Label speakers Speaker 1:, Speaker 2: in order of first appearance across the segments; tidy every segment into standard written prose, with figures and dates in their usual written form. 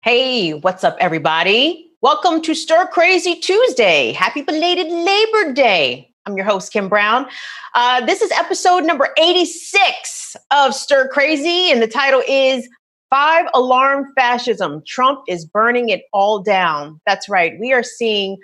Speaker 1: Hey, what's up, everybody? Welcome to Stir Crazy Tuesday. Happy belated Labor Day. I'm your host, Kim Brown. This is episode number 86 of Stir Crazy, and the title is 5 Alarm Fascism. Trump is burning it all down. That's right. We are seeing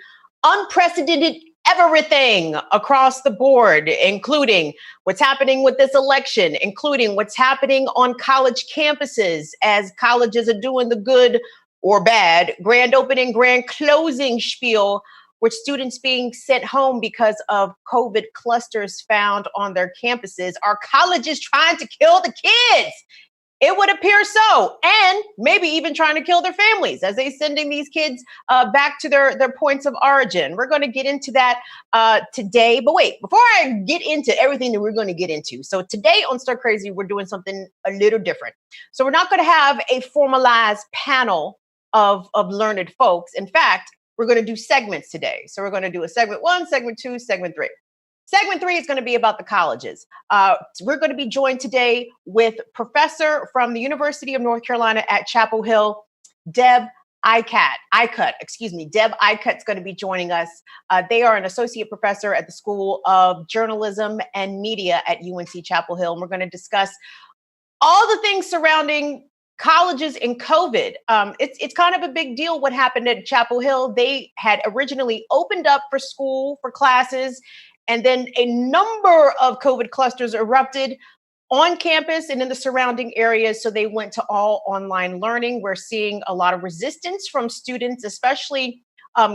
Speaker 1: unprecedented everything across the board, including what's happening with this election, including what's happening on college campuses as colleges are doing the good or bad grand opening, grand closing spiel, with students being sent home because of COVID clusters found on their campuses. Are colleges trying to kill the kids? It would appear so, and maybe even trying to kill their families as they're sending these kids back to their points of origin. We're going to get into that today. But wait, before I get into everything that we're going to get into, so today on Stir Crazy, we're doing something a little different. So we're not going to have a formalized panel of learned folks. In fact, we're going to do segments today. So we're going to do a segment 1, segment 2, segment 3. Segment 3 is going to be about the colleges. We're going to be joined today with professor from the University of North Carolina at Chapel Hill, Deb Aikat. Deb Aikat's going to be joining us. They are an associate professor at the School of Journalism and Media at UNC Chapel Hill. And we're going to discuss all the things surrounding colleges and COVID. It's kind of a big deal what happened at Chapel Hill. They had originally opened up for school, for classes, and then a number of COVID clusters erupted on campus and in the surrounding areas. So they went to all online learning. We're seeing a lot of resistance from students, especially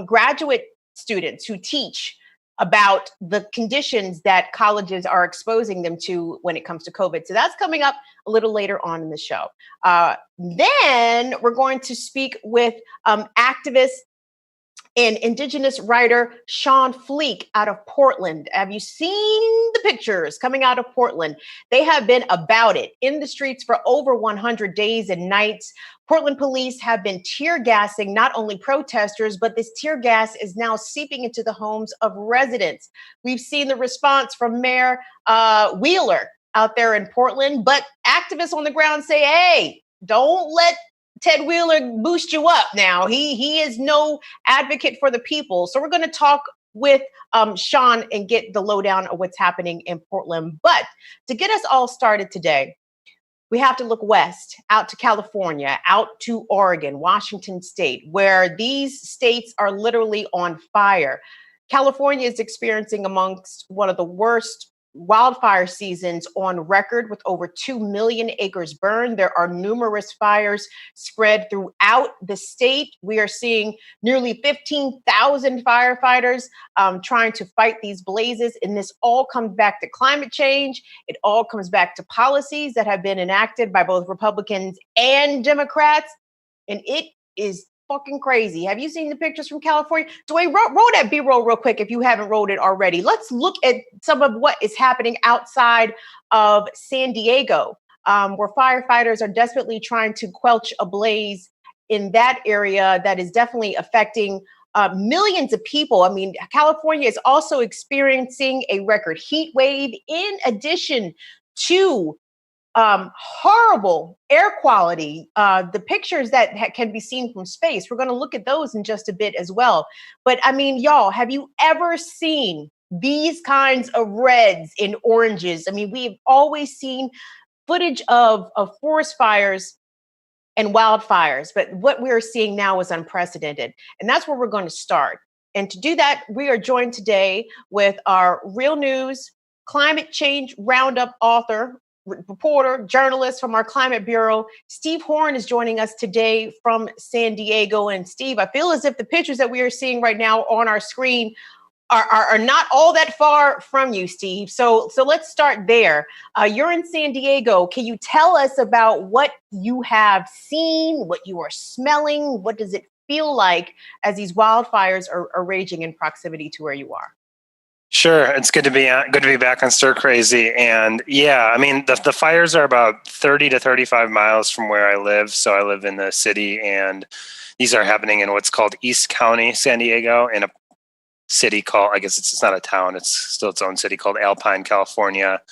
Speaker 1: graduate students who teach about the conditions that colleges are exposing them to when it comes to COVID. So that's coming up a little later on in the show. Then we're going to speak with activists and Indigenous writer Shawn Fleek out of Portland. Have you seen the pictures coming out of Portland? They have been about it in the streets for over 100 days and nights. Portland police have been tear gassing not only protesters, but this tear gas is now seeping into the homes of residents. We've seen the response from Mayor Wheeler out there in Portland, but activists on the ground say, hey, don't let Ted Wheeler boost you up now. He is no advocate for the people. So we're going to talk with Shawn and get the lowdown of what's happening in Portland. But to get us all started today, we have to look west, out to California, out to Oregon, Washington State, where these states are literally on fire. California is experiencing amongst one of the worst wildfire seasons on record, with over 2 million acres burned. There are numerous fires spread throughout the state. We are seeing nearly 15,000 firefighters trying to fight these blazes. And this all comes back to climate change. It all comes back to policies that have been enacted by both Republicans and Democrats. And it is fucking crazy. Have you seen the pictures from California? Dwayne, roll that B-roll real quick if you haven't rolled it already. Let's look at some of what is happening outside of San Diego, where firefighters are desperately trying to quench a blaze in that area that is definitely affecting millions of people. I mean, California is also experiencing a record heat wave in addition to horrible air quality, the pictures that can be seen from space. We're going to look at those in just a bit as well. But I mean, y'all, have you ever seen these kinds of reds and oranges? I mean, we've always seen footage of forest fires and wildfires, but what we're seeing now is unprecedented. And that's where we're going to start. And to do that, we are joined today with our Real News Climate Change Roundup author, reporter, journalist from our Climate Bureau. Steve Horn is joining us today from San Diego. And Steve, I feel as if the pictures that we are seeing right now on our screen are not all that far from you, Steve. So let's start there. You're in San Diego. Can you tell us about what you have seen, what you are smelling? What does it feel like as these wildfires are raging in proximity to where you are?
Speaker 2: Sure, it's good to be back on Stir Crazy, and yeah, I mean the fires are about 30 to 35 miles from where I live. So I live in the city, and these are happening in what's called East County, San Diego, in a city called, I guess it's not a town, it's still its own city called Alpine, California,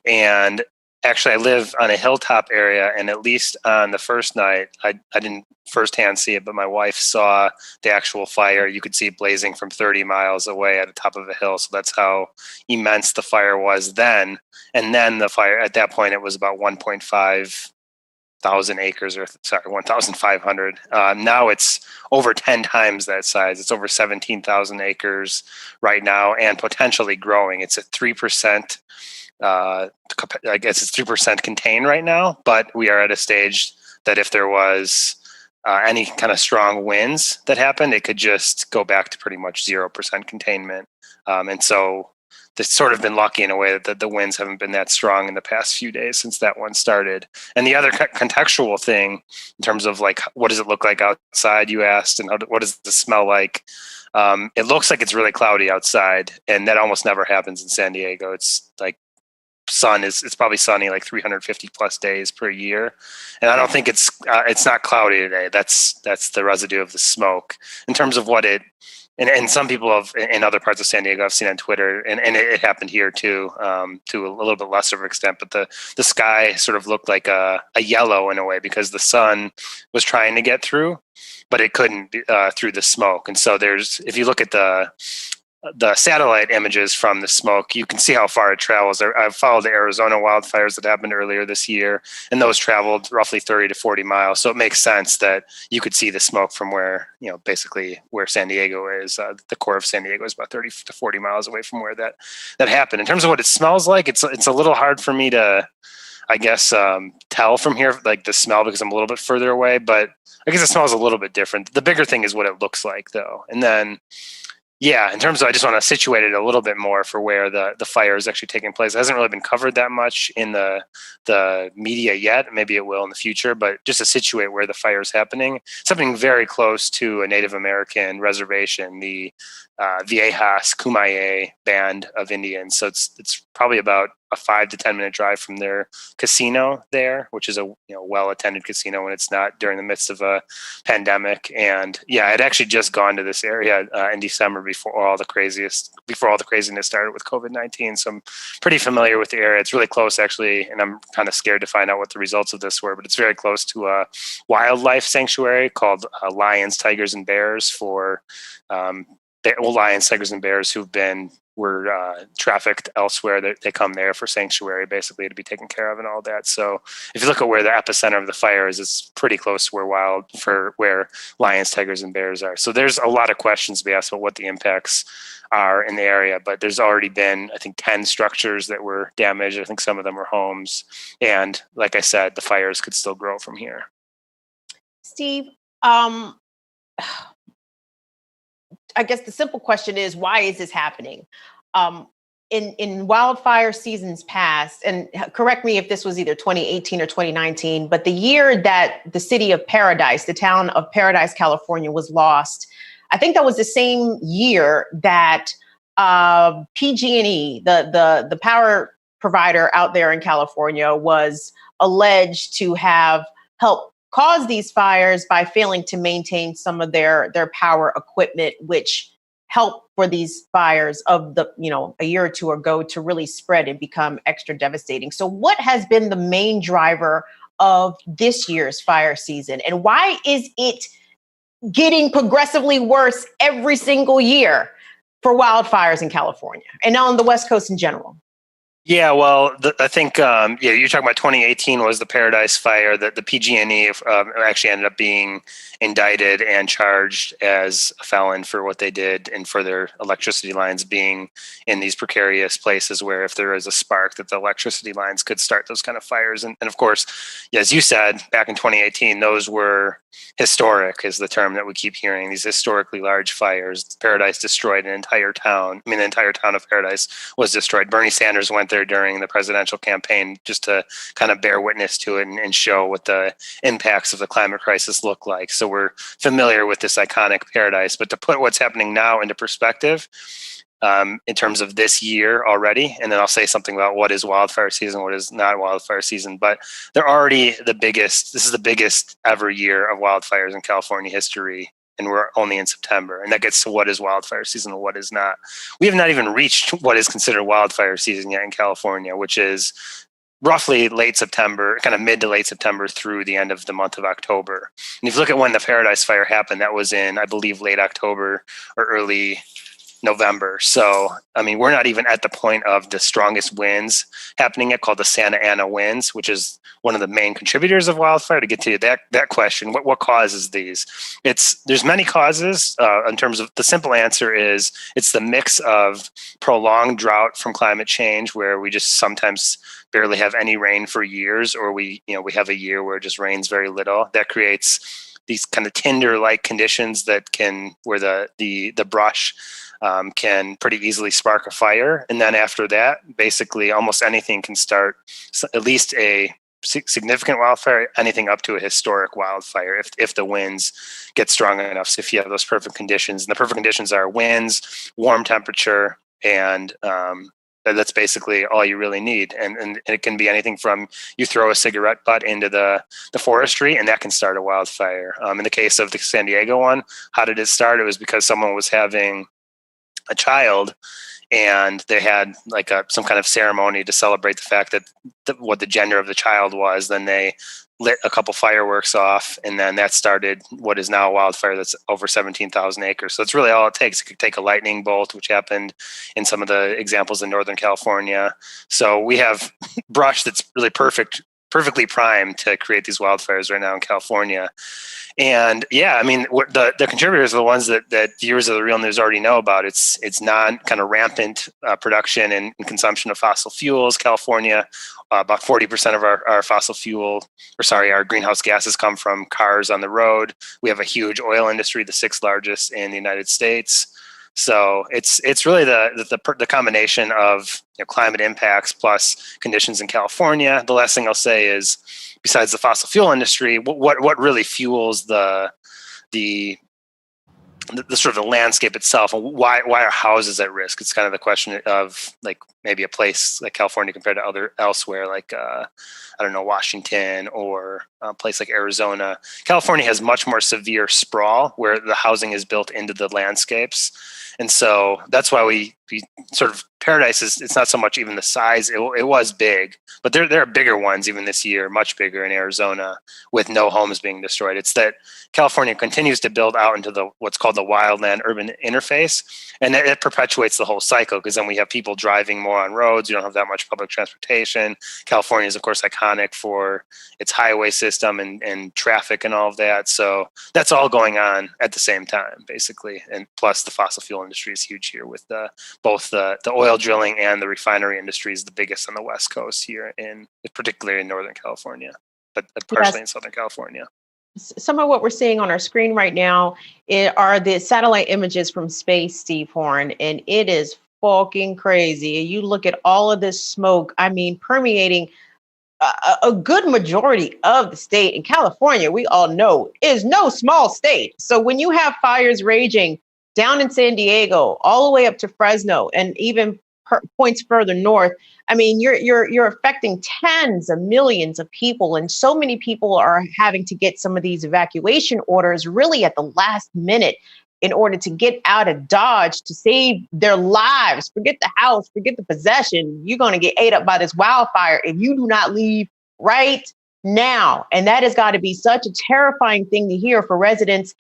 Speaker 2: and actually, I live on a hilltop area, and at least on the first night, I didn't firsthand see it, but my wife saw the actual fire. You could see it blazing from 30 miles away at the top of a hill. So that's how immense the fire was then. And then the fire, at that point, it was about 1.5 thousand acres, or sorry, 1,500. Now it's over 10 times that size. It's over 17,000 acres right now, and potentially growing. It's at 3%. I guess it's 3% contained right now, but we are at a stage that if there was any kind of strong winds that happened, it could just go back to pretty much 0% containment. And so it's sort of been lucky in a way that the winds haven't been that strong in the past few days since that one started. And the other contextual thing in terms of like, what does it look like outside, you asked, and what does it smell like? It looks like it's really cloudy outside, and that almost never happens in San Diego. It's like it's probably sunny like 350 plus days per year. And I don't think it's not cloudy today. That's the residue of the smoke. In terms of what and some people have in other parts of San Diego I've seen on Twitter, and it happened here too, to a little bit lesser extent, but the sky sort of looked like a yellow in a way because the sun was trying to get through, but it couldn't through the smoke. And so if you look at the satellite images from the smoke, you can see how far it travels. I've followed the Arizona wildfires that happened earlier this year, and those traveled roughly 30 to 40 miles. So it makes sense that you could see the smoke from where, basically where San Diego is. The core of San Diego is about 30 to 40 miles away from where that happened. In terms of what it smells like, it's a little hard for me to, I guess, tell from here, like the smell, because I'm a little bit further away, but I guess it smells a little bit different. The bigger thing is what it looks like, though. And then, yeah, in terms of, I just want to situate it a little bit more for where the fire is actually taking place. It hasn't really been covered that much in the media yet. Maybe it will in the future, but just to situate where the fire is happening, something very close to a Native American reservation, the Viejas Kumeyaay band of Indians. So it's probably about a 5 to 10 minute drive from their casino there, which is a well-attended casino when it's not during the midst of a pandemic. And yeah, I'd actually just gone to this area in December before all the craziness started with COVID-19. So I'm pretty familiar with the area. It's really close, actually, and I'm kind of scared to find out what the results of this were, but it's very close to a wildlife sanctuary called Lions, Tigers, and Bears for lions, tigers, and bears who were trafficked elsewhere. They come there for sanctuary, basically, to be taken care of and all that. So if you look at where the epicenter of the fire is, it's pretty close to where lions, tigers, and bears are. So there's a lot of questions to be asked about what the impacts are in the area, but there's already been, I think, 10 structures that were damaged. I think some of them are homes. And like I said, the fires could still grow from here.
Speaker 1: Steve, I guess the simple question is, why is this happening? In wildfire seasons past, and correct me if this was either 2018 or 2019, but the year that the city of Paradise, the town of Paradise, California, was lost, I think that was the same year that PG&E, the power provider out there in California, was alleged to have helped cause these fires by failing to maintain some of their power equipment, which helped for these fires of a year or two ago to really spread and become extra devastating. So what has been the main driver of this year's fire season, and why is it getting progressively worse every single year for wildfires in California and on the West Coast in general?
Speaker 2: Yeah, well, I think, you're talking about 2018 was the Paradise Fire, that the PG&E actually ended up being indicted and charged as a felon for what they did and for their electricity lines being in these precarious places where if there is a spark, that the electricity lines could start those kind of fires. And of course, as you said, back in 2018, those were historic, is the term that we keep hearing, these historically large fires. Paradise destroyed an entire town. I mean, the entire town of Paradise was destroyed. Bernie Sanders went there during the presidential campaign just to kind of bear witness to it and show what the impacts of the climate crisis look like. So we're familiar with this iconic Paradise, but to put what's happening now into perspective, in terms of this year already, and then I'll say something about what is wildfire season, what is not wildfire season, but they're already this is the biggest ever year of wildfires in California history, and we're only in September, and that gets to what is wildfire season and what is not. We have not even reached what is considered wildfire season yet in California, which is roughly late September, kind of mid to late September through the end of the month of October. And if you look at when the Paradise Fire happened, that was in, I believe, late October or early November. So, I mean, we're not even at the point of the strongest winds happening yet, called the Santa Ana winds, which is one of the main contributors of wildfire. To get to that question, what causes these? There's many causes. In terms of, the simple answer is it's the mix of prolonged drought from climate change, where we just sometimes barely have any rain for years, or we have a year where it just rains very little. That creates these kind of tinder-like conditions where the brush can pretty easily spark a fire. And then after that, basically almost anything can start at least a significant wildfire, anything up to a historic wildfire if the winds get strong enough. So if you have those perfect conditions, and the perfect conditions are winds, warm temperature, and that's basically all you really need. And it can be anything from you throw a cigarette butt into the forestry, and that can start a wildfire. In the case of the San Diego one, how did it start? It was because someone was having a child, and they had like some kind of ceremony to celebrate the fact that what the gender of the child was. Then they lit a couple fireworks off, and then that started what is now a wildfire that's over 17,000 acres. So that's really all it takes. It could take a lightning bolt, which happened in some of the examples in Northern California. So we have brush that's really perfectly primed to create these wildfires right now in California. And yeah, I mean, the contributors are the ones that viewers of the Real News already know about. It's non kind of rampant production and consumption of fossil fuels. California, about 40% of our greenhouse gases come from cars on the road. We have a huge oil industry, the 6th largest in the United States. So it's really the combination of climate impacts plus conditions in California. The last thing I'll say is, besides the fossil fuel industry, what really fuels the sort of the landscape itself, and why are houses at risk? It's kind of the question of like maybe a place like California compared to elsewhere, like I don't know, Washington or a place like Arizona. California has much more severe sprawl where the housing is built into the landscapes. And so that's why we sort of, Paradise it's not so much even the size. It was big, but there are bigger ones even this year, much bigger in Arizona, with no homes being destroyed. It's that California continues to build out into what's called the wildland urban interface, and it perpetuates the whole cycle, because then we have people driving more on roads. You don't have that much public transportation. California is, of course, iconic for its highway system and traffic and all of that. So that's all going on at the same time, basically. And plus, the fossil fuel industry is huge here, with both the oil drilling and the refinery industry is the biggest on the West Coast here, particularly in Northern California, but partially in Southern California.
Speaker 1: Some of what we're seeing on our screen right now are the satellite images from space, Steve Horn, and it is fucking crazy. You look at all of this smoke, I mean, permeating a good majority of the state. In California, we all know, is no small state. So when you have fires raging down in San Diego, all the way up to Fresno, and even points further north, I mean, you're affecting tens of millions of people, and so many people are having to get some of these evacuation orders really at the last minute in order to get out of Dodge to save their lives. Forget the house, forget the possession. You're going to get ate up by this wildfire if you do not leave right now. And that has got to be such a terrifying thing to hear for residents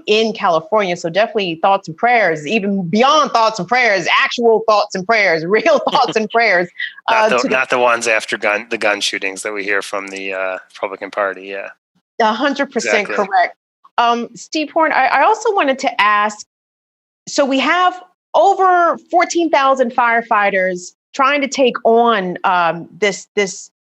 Speaker 1: in California. So definitely thoughts and prayers, even beyond thoughts and prayers, actual thoughts and prayers, real thoughts and prayers.
Speaker 2: Not the ones after the gun shootings that we hear from the Republican Party. Yeah.
Speaker 1: 100% correct. Steve Horn, I also wanted to ask, so we have over 14,000 firefighters trying to take on this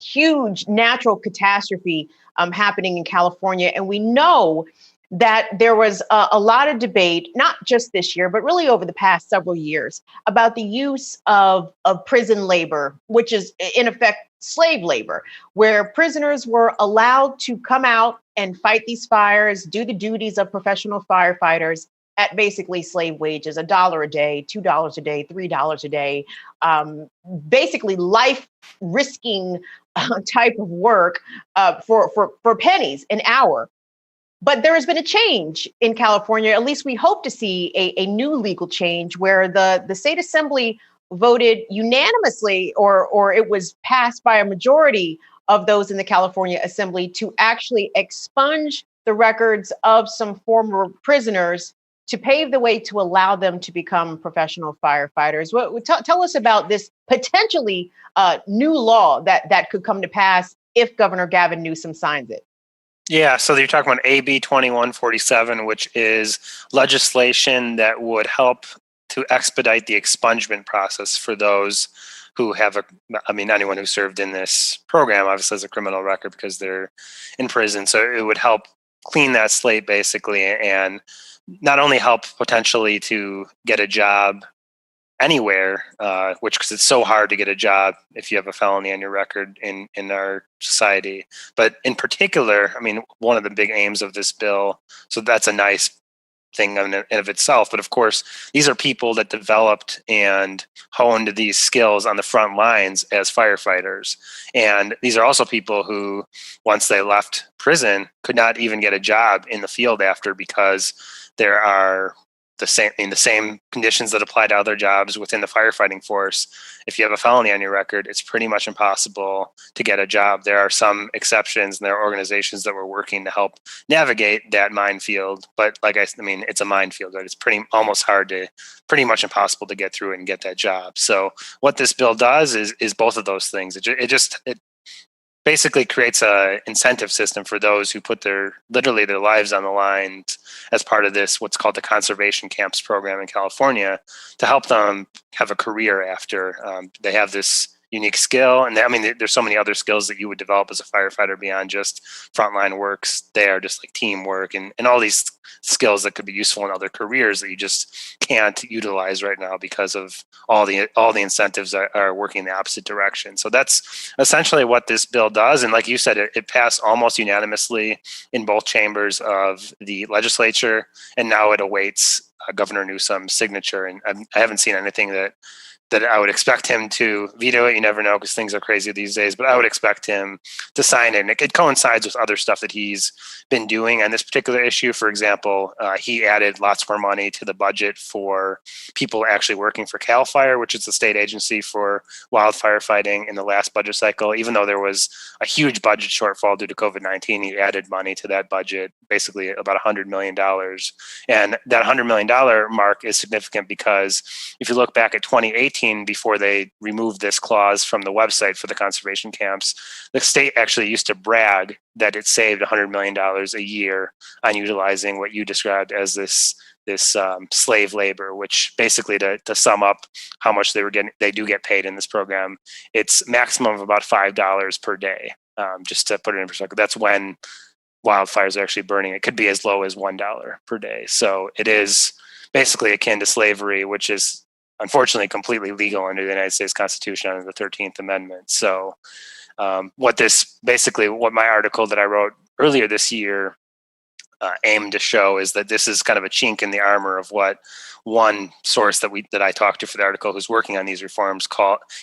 Speaker 1: huge natural catastrophe happening in California. And we know that there was a lot of debate, not just this year, but really over the past several years, about the use of prison labor, which is in effect slave labor, where prisoners were allowed to come out and fight these fires, do the duties of professional firefighters at basically slave wages, $1 a day, $2 a day, $3 a day, basically life risking type of work for pennies an hour. But there has been a change in California. At least we hope to see a new legal change where the state assembly voted unanimously, or it was passed by a majority of those in the California Assembly to actually expunge the records of some former prisoners to pave the way to allow them to become professional firefighters. Tell us about this potentially new law that could come to pass if Governor Gavin Newsom signs it.
Speaker 2: Yeah, so you're talking about AB 2147, which is legislation that would help to expedite the expungement process for those who have anyone who served in this program obviously has a criminal record because they're in prison. So it would help clean that slate basically, and not only help potentially to get a job anywhere, because it's so hard to get a job if you have a felony on your record in our society. But in particular, one of the big aims of this bill, so that's a nice thing in and of itself. But of course, these are people that developed and honed these skills on the front lines as firefighters. And these are also people who, once they left prison, could not even get a job in the field after, because there are the same conditions that apply to other jobs within the firefighting force. If you have a felony on your record, it's pretty much impossible to get a job. There are some exceptions, and there are organizations that were working to help navigate that minefield. But it's a minefield, right? It's almost pretty much impossible to get through it and get that job. So what this bill does is both of those things. It basically creates a incentive system for those who put literally their lives on the line as part of this, what's called the conservation camps program in California, to help them have a career after they have this unique skill. And there's so many other skills that you would develop as a firefighter beyond just frontline works there, just like teamwork and all these skills that could be useful in other careers that you just can't utilize right now because of all the incentives are working the opposite direction. So that's essentially what this bill does. And like you said, it passed almost unanimously in both chambers of the legislature, and now it awaits Governor Newsom's signature. And I haven't seen anything that I would expect him to veto it. You never know, because things are crazy these days, but I would expect him to sign it. And it coincides with other stuff that he's been doing on this particular issue. For example, he added lots more money to the budget for people actually working for CAL FIRE, which is the state agency for wildfire fighting, in the last budget cycle. Even though there was a huge budget shortfall due to COVID-19, he added money to that budget, basically about $100 million. And that $100 million mark is significant because if you look back at 2018, before they removed this clause from the website for the conservation camps, the state actually used to brag that it saved $100 million a year on utilizing what you described as this slave labor, which basically, to sum up how much they do get paid in this program, it's maximum of about $5 per day. Just to put it in perspective, that's when wildfires are actually burning. It could be as low as $1 per day. So it is basically akin to slavery, which is unfortunately completely legal under the United States Constitution under the 13th Amendment. So what my article that I wrote earlier this year aimed to show is that this is kind of a chink in the armor of what one source that I talked to for the article, who's working on these reforms,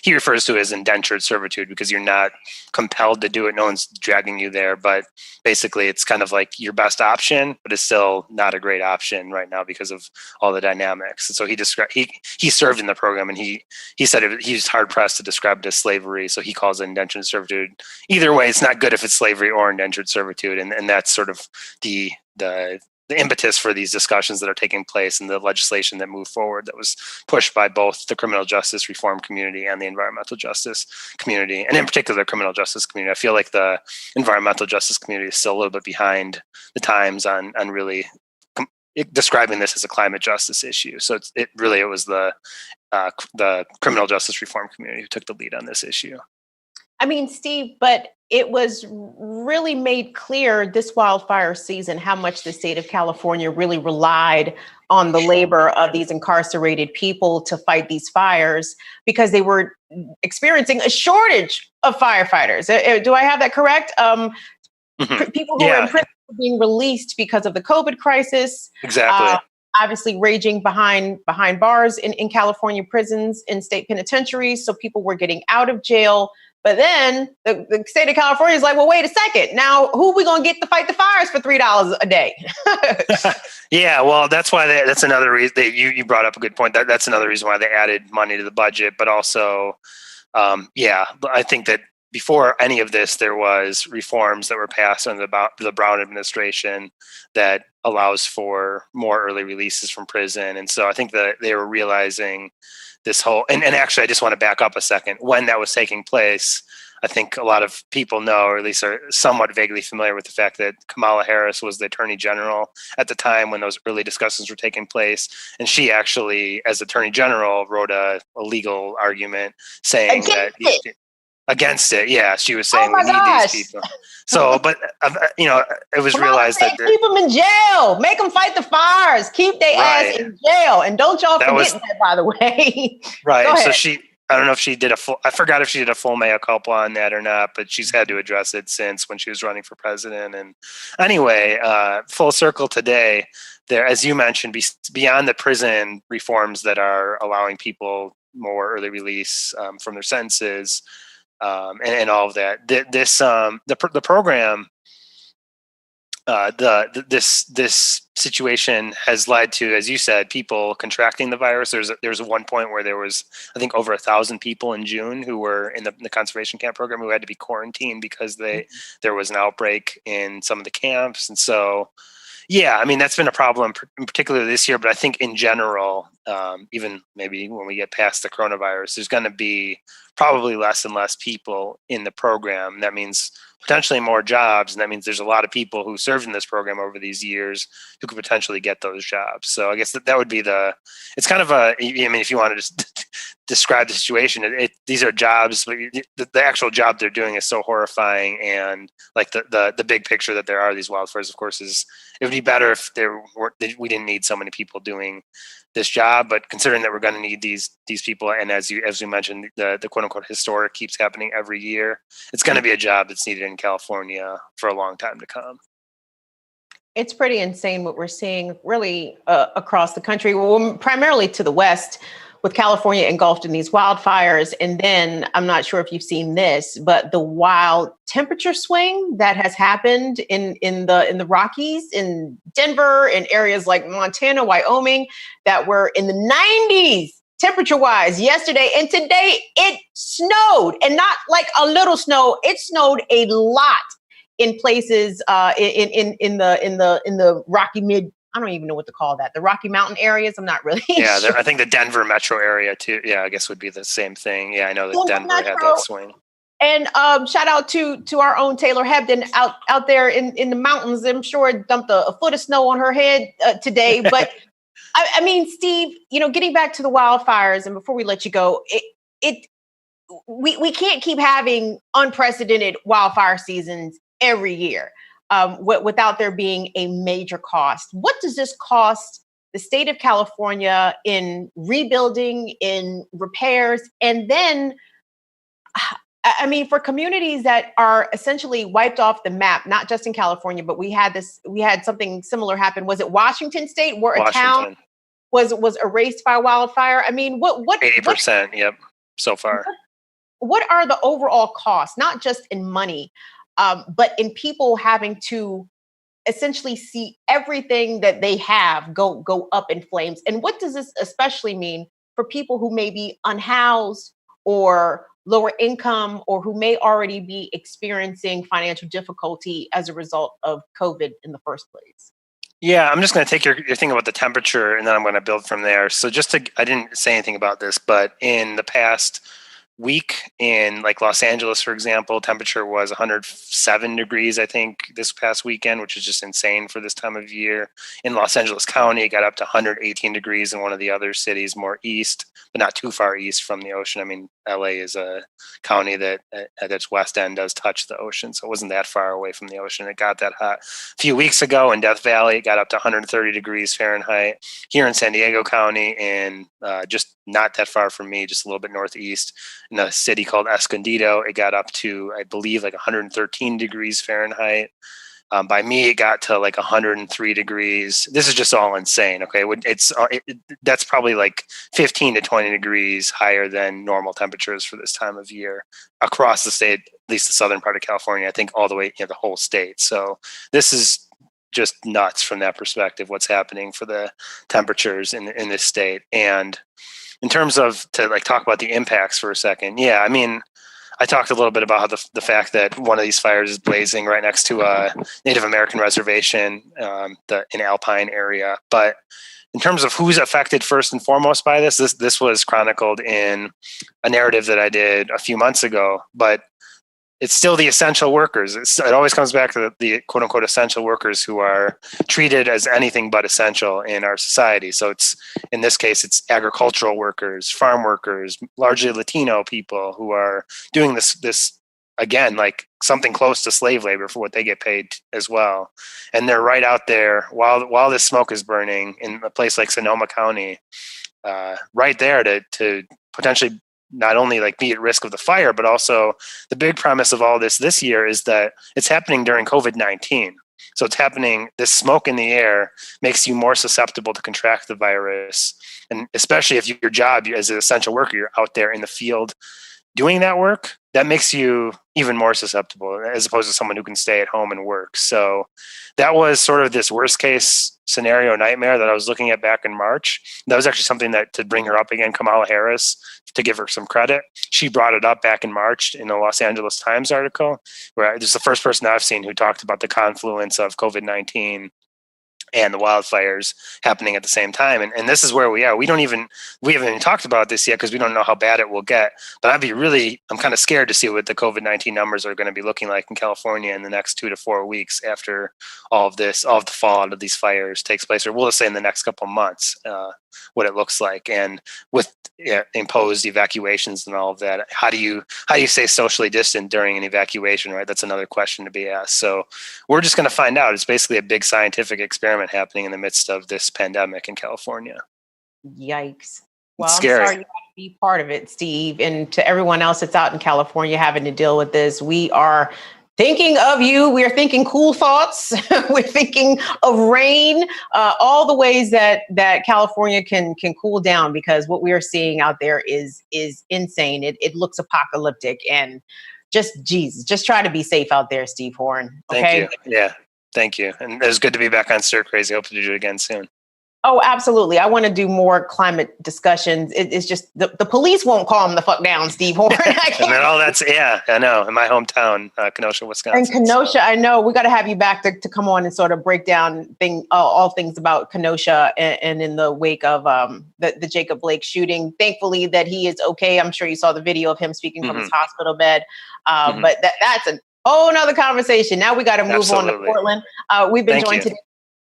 Speaker 2: he refers to it as indentured servitude, because you're not compelled to do it. No one's dragging you there, but basically it's kind of like your best option, but it's still not a great option right now because of all the dynamics. And so he served in the program, and he said he's hard pressed to describe it as slavery. So he calls it indentured servitude. Either way, it's not good if it's slavery or indentured servitude. And that's sort of the impetus for these discussions that are taking place and the legislation that moved forward that was pushed by both the criminal justice reform community and the environmental justice community, and in particular the criminal justice community. I feel like the environmental justice community is still a little bit behind the times on really describing this as a climate justice issue. So it was the criminal justice reform community who took the lead on this issue.
Speaker 1: Steve, but it was really made clear this wildfire season how much the state of California really relied on the labor of these incarcerated people to fight these fires, because they were experiencing a shortage of firefighters. Do I have that correct? People who were in prison were being released because of the COVID crisis.
Speaker 2: Exactly.
Speaker 1: Obviously raging behind bars in California prisons, in state penitentiaries. So people were getting out of jail, But then the state of California is like, well, wait a second. Now, who are we going to get to fight the fires for $3 a day?
Speaker 2: Yeah, well, that's why that's another reason that you brought up a good point. That's another reason why they added money to the budget. But also, I think that before any of this, there was reforms that were passed under the Brown administration that allows for more early releases from prison. And so I think that they were realizing this whole, and actually, I just want to back up a second. When that was taking place, I think a lot of people know, or at least are somewhat vaguely familiar with the fact that Kamala Harris was the Attorney General at the time when those early discussions were taking place. And she actually, as Attorney General, wrote a legal argument saying against it. Yeah, she was saying we need these people. So, but it was realized that
Speaker 1: keep them in jail, make them fight the fires, keep their ass in jail, and don't y'all forget that, by the way.
Speaker 2: Right. So I don't know if she did I forgot if she did a full mea culpa on that or not, but she's had to address it since when she was running for president. And anyway, full circle today, there, as you mentioned, beyond the prison reforms that are allowing people more early release from their sentences, and all of that. The program, this situation has led to, as you said, people contracting the virus. There's one point where there was, I think, over 1,000 people in June who were in the conservation camp program who had to be quarantined because there was an outbreak in some of the camps, and so. Yeah, I mean, that's been a problem, in particular this year, but I think in general, even maybe when we get past the coronavirus, there's going to be probably less and less people in the program. That means potentially more jobs, and that means there's a lot of people who served in this program over these years who could potentially get those jobs. So I guess that would be it's kind of if you want to just describe the situation, these are jobs, but the actual job they're doing is so horrifying, and like the big picture that there are these wildfires, of course, it would be better if we didn't need so many people doing this job, but considering that we're going to need these people, and as we mentioned, the quote unquote historic keeps happening every year, it's going to be a job that's needed in California for a long time to come.
Speaker 1: It's pretty insane what we're seeing really across the country, well, primarily to the west, with California engulfed in these wildfires. And then I'm not sure if you've seen this, but the wild temperature swing that has happened in the Rockies, in Denver, in areas like Montana, Wyoming, that were in the 90s temperature-wise yesterday. And today it snowed, and not like a little snow. It snowed a lot in places in the Rocky Mid. I don't even know what to call that. The Rocky Mountain areas. I'm not really.
Speaker 2: Yeah,
Speaker 1: sure.
Speaker 2: I think the Denver metro area too. Yeah, I guess would be the same thing. Yeah, I know that Denver had that swing.
Speaker 1: And shout out to our own Taylor Hebden out there in the mountains. I'm sure it dumped a foot of snow on her head today. But I mean, Steve, getting back to the wildfires, and before we let you go, we can't keep having unprecedented wildfire seasons every year. Without there being a major cost. What does this cost the state of California in rebuilding, in repairs, and then, I mean, for communities that are essentially wiped off the map, not just in California, but we had something similar happen. Was it Washington State, where a town was erased by wildfire? I mean, what
Speaker 2: 80%? Yep, so far.
Speaker 1: What are the overall costs, not just in money, but in people having to essentially see everything that they have go up in flames? And what does this especially mean for people who may be unhoused or lower income, or who may already be experiencing financial difficulty as a result of COVID in the first place?
Speaker 2: Yeah, I'm just going to take your thing about the temperature, and then I'm going to build from there. So I didn't say anything about this, but in the past week in like Los Angeles, for example, temperature was 107 degrees, I think, this past weekend, which is just insane for this time of year. In Los Angeles County, it got up to 118 degrees in one of the other cities more east, but not too far east from the ocean. I mean, LA is a county that at its west end does touch the ocean, so it wasn't that far away from the ocean. It got that hot. A few weeks ago in Death Valley, it got up to 130 degrees Fahrenheit. Here in San Diego County, and just not that far from me, just a little bit northeast, in a city called Escondido, it got up to, I believe, like 113 degrees Fahrenheit. By me, it got to like 103 degrees. This is just all insane. Okay, that's probably like 15 to 20 degrees higher than normal temperatures for this time of year across the state, at least the southern part of California. I think all the way, the whole state. So this is just nuts from that perspective. What's happening for the temperatures in this state, and in terms of to like talk about the impacts for a second. Yeah, I mean, I talked a little bit about how the fact that one of these fires is blazing right next to a Native American reservation, in Alpine area. But in terms of who's affected first and foremost by this was chronicled in a narrative that I did a few months ago. But it's still the essential workers. It always comes back to the quote unquote essential workers who are treated as anything but essential in our society. So in this case, it's agricultural workers, farm workers, largely Latino people who are doing this again, like something close to slave labor for what they get paid as well. And they're right out there while this smoke is burning in a place like Sonoma County, right there to potentially not only like be at risk of the fire, but also the big premise of all this year is that it's happening during COVID-19. So it's happening, this smoke in the air makes you more susceptible to contract the virus. And especially if your job as an essential worker, you're out there in the field doing that work, that makes you even more susceptible as opposed to someone who can stay at home and work. So that was sort of this worst case scenario nightmare that I was looking at back in March. That was actually something that, to bring her up again, Kamala Harris, to give her some credit, she brought it up back in March in the Los Angeles Times article, where this is the first person I've seen who talked about the confluence of COVID-19 and the wildfires happening at the same time. And this is where we are. We haven't even talked about this yet because we don't know how bad it will get. But I'm kind of scared to see what the COVID-19 numbers are going to be looking like in California in the next 2 to 4 weeks after all of the fallout of these fires takes place, or we'll just say in the next couple of months, what it looks like. And with imposed evacuations and all of that, how do you stay socially distant during an evacuation, right? That's another question to be asked. So we're just going to find out. It's basically a big scientific experiment happening in the midst of this pandemic in California.
Speaker 1: Yikes. Well,
Speaker 2: scary.
Speaker 1: I'm sorry you had to be part of it, Steve. And to everyone else that's out in California having to deal with this, we are thinking of you. We are thinking cool thoughts. We're thinking of rain, all the ways that California can cool down, because what we are seeing out there is insane. It looks apocalyptic, and just try to be safe out there, Steve Horn. Okay?
Speaker 2: Thank you. Yeah, thank you. And it was good to be back on Stir Crazy. Hope to do it again soon.
Speaker 1: Oh, absolutely. I want to do more climate discussions. It's just the police won't calm the fuck down, Steve Horn.
Speaker 2: And then I know, in my hometown, Kenosha, Wisconsin.
Speaker 1: And Kenosha, so. I know. We got to have you back to come on and sort of break down all things about Kenosha and in the wake of the Jacob Blake shooting. Thankfully that he is okay. I'm sure you saw the video of him speaking from his hospital bed. But that's a whole nother conversation. Now we got to move on to Portland. We've been joined today.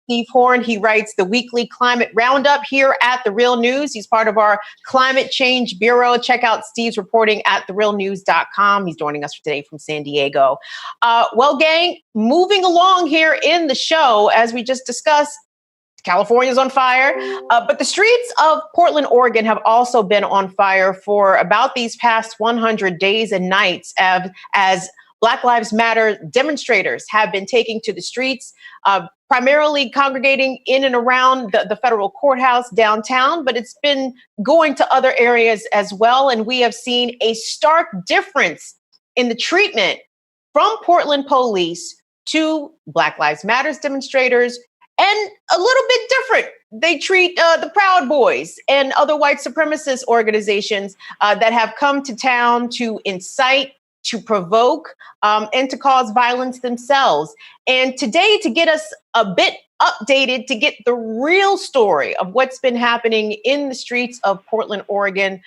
Speaker 1: Steve Horn. He writes the weekly climate roundup here at The Real News. He's part of our Climate Change Bureau. Check out Steve's reporting at therealnews.com. He's joining us today from San Diego. Well, gang, moving along here in the show, as we just discussed, California's on fire, but the streets of Portland, Oregon have also been on fire for about these past 100 days and nights as Black Lives Matter demonstrators have been taking to the streets, primarily congregating in and around the federal courthouse downtown, but it's been going to other areas as well. And we have seen a stark difference in the treatment from Portland police to Black Lives Matter demonstrators, and a little bit different. They treat the Proud Boys and other white supremacist organizations that have come to town to incite, to provoke, and to cause violence themselves. And today, to get us a bit updated, to get the real story of what's been happening in the streets of Portland, Oregon,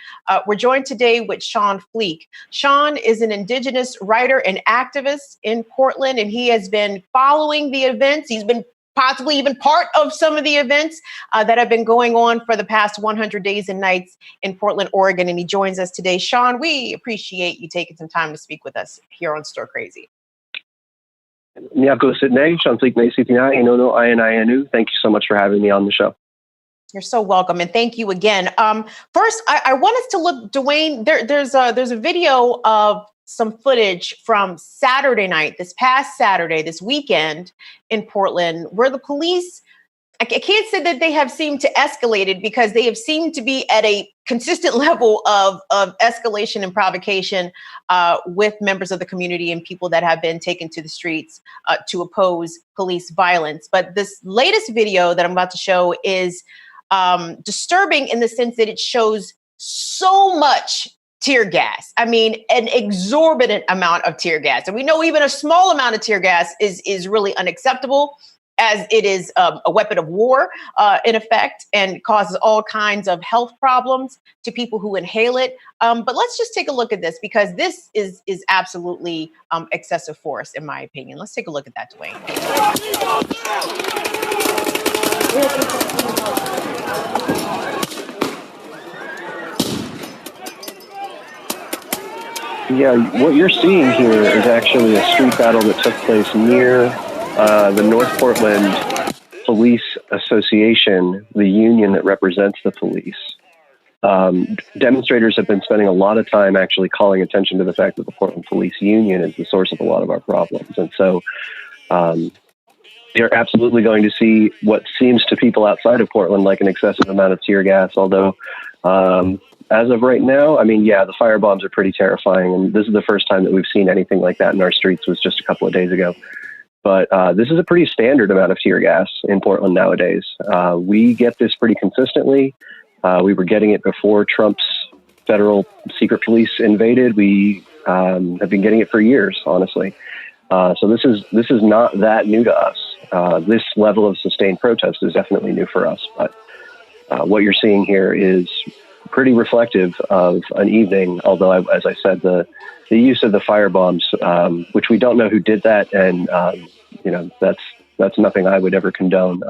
Speaker 1: we're joined today with Shawn Fleek. Shawn is an Indigenous writer and activist in Portland, and he has been following the events. He's been possibly even part of some of the events that have been going on for the past 100 days and nights in Portland, Oregon. And he joins us today. Shawn, we appreciate you taking some time to speak with us here on Stir Crazy.
Speaker 3: Shawn Fleek, thank you so much for having me on the show.
Speaker 1: You're so welcome, and thank you again. First, I want us to look, Dwayne. There's a video of some footage from Saturday night, this past Saturday, this weekend in Portland, where the police, I can't say that they have seemed to escalated, because they have seemed to be at a consistent level of escalation and provocation with members of the community and people that have been taken to the streets to oppose police violence. But this latest video that I'm about to show is disturbing in the sense that it shows so much tear gas. I mean, an exorbitant amount of tear gas. And we know even a small amount of tear gas is really unacceptable, as it is a weapon of war in effect, and causes all kinds of health problems to people who inhale it. But let's just take a look at this, because this is absolutely excessive force, in my opinion. Let's take a look at that, Dwayne.
Speaker 3: Yeah, what you're seeing here is actually a street battle that took place near the North Portland Police Association, the union that represents the police. Demonstrators have been spending a lot of time actually calling attention to the fact that the Portland Police Union is the source of a lot of our problems. And so they're absolutely going to see what seems to people outside of Portland like an excessive amount of tear gas, although as of right now, I mean, yeah, the firebombs are pretty terrifying. And this is the first time that we've seen anything like that in our streets, was just a couple of days ago. But this is a pretty standard amount of tear gas in Portland nowadays. We get this pretty consistently. We were getting it before Trump's federal secret police invaded. We have been getting it for years, honestly. So this is not that new to us. This level of sustained protest is definitely new for us. But what you're seeing here is pretty reflective of an evening, although, as I said, the use of the firebombs, which we don't know who did that, and that's nothing I would ever condone.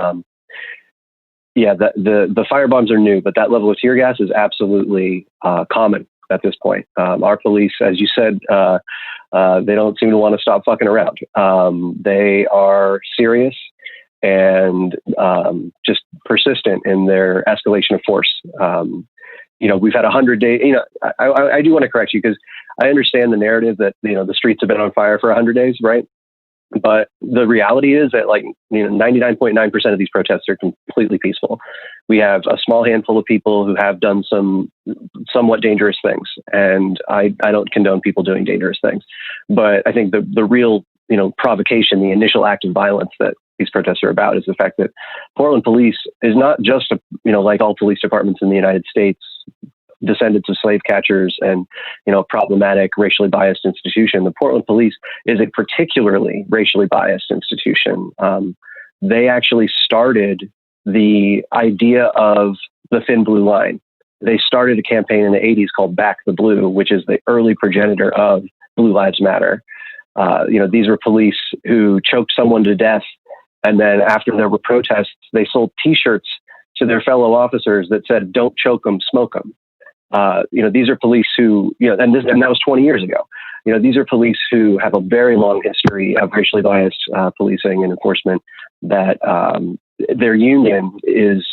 Speaker 3: The firebombs are new, but that level of tear gas is absolutely common at this point. Our police, as you said, they don't seem to want to stop fucking around. They are serious and just persistent in their escalation of force. We've had 100 days. I do want to correct you, because I understand the narrative that, the streets have been on fire for 100 days, right? But the reality is that 99.9% of these protests are completely peaceful. We have a small handful of people who have done some somewhat dangerous things. And I don't condone people doing dangerous things. But I think the real, provocation, the initial act of violence that these protests are about, is the fact that Portland police is not just like all police departments in the United States, descendants of slave catchers and, problematic, racially biased institution. The Portland police is a particularly racially biased institution. They actually started the idea of the thin blue line. They started a campaign in the 80s called Back the Blue, which is the early progenitor of Blue Lives Matter. These were police who choked someone to death, and then after there were protests, they sold T-shirts to their fellow officers that said, "Don't choke them, smoke them." These are police who, and that was 20 years ago. These are police who have a very long history of racially biased policing and enforcement that their union is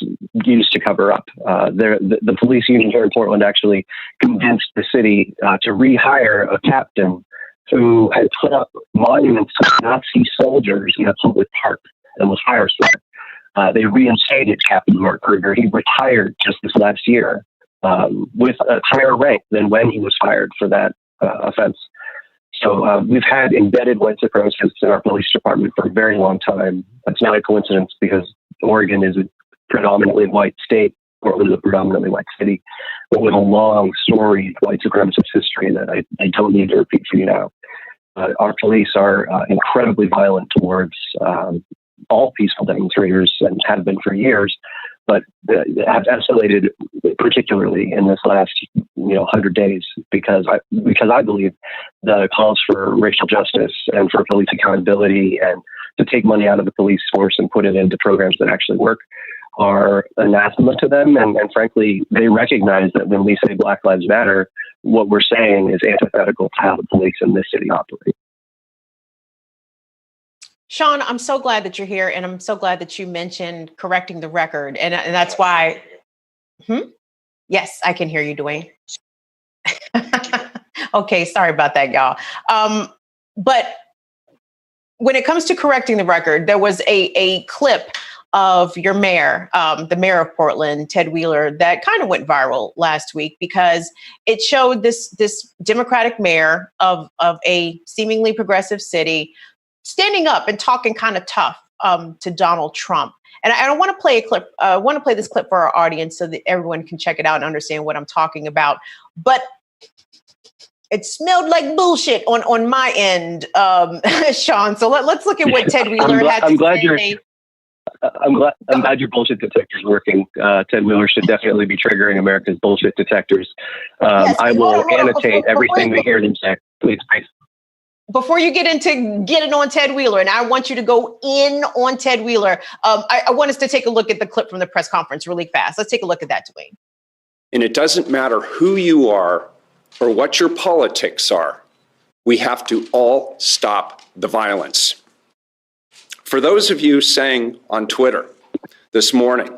Speaker 3: used to cover up. The police union here in Portland actually convinced the city to rehire a captain who had put up monuments to Nazi soldiers in a public park and was fired for it. They reinstated Captain Mark Kruger. He retired just this last year with a higher rank than when he was fired for that offense. So we've had embedded white supremacists in our police department for a very long time. That's not a coincidence, because Oregon is a predominantly white state. Portland is a predominantly white city, but with a long, storied white supremacist history that I don't need to repeat for you now. Our police are incredibly violent towards all peaceful demonstrators, and have been for years, but have escalated particularly in this last 100 days, because I believe the calls for racial justice and for police accountability and to take money out of the police force and put it into programs that actually work are anathema to them. And frankly, they recognize that when we say Black Lives Matter, what we're saying is antithetical to how the police in this city operate.
Speaker 1: Shawn, I'm so glad that you're here, and I'm so glad that you mentioned correcting the record. And that's why, Yes, I can hear you, Dwayne. Okay, sorry about that, y'all. But when it comes to correcting the record, there was a clip of your mayor, the mayor of Portland, Ted Wheeler, that kind of went viral last week because it showed this Democratic mayor of a seemingly progressive city standing up and talking kind of tough to Donald Trump. And I want to play a clip. I want to play this clip for our audience so that everyone can check it out and understand what I'm talking about. But it smelled like bullshit on my end, Shawn. So let's look at what Ted Wheeler had to say.
Speaker 3: I'm glad your bullshit detector's working. Ted Wheeler should definitely be triggering America's bullshit detectors.
Speaker 1: Yes,
Speaker 3: I will annotate everything we hear him say. Please.
Speaker 1: Before you get into getting on Ted Wheeler, and I want you to go in on Ted Wheeler, I want us to take a look at the clip from the press conference really fast. Let's take a look at that, Dwayne.
Speaker 4: And it doesn't matter who you are or what your politics are. We have to all stop the violence. For those of you saying on Twitter this morning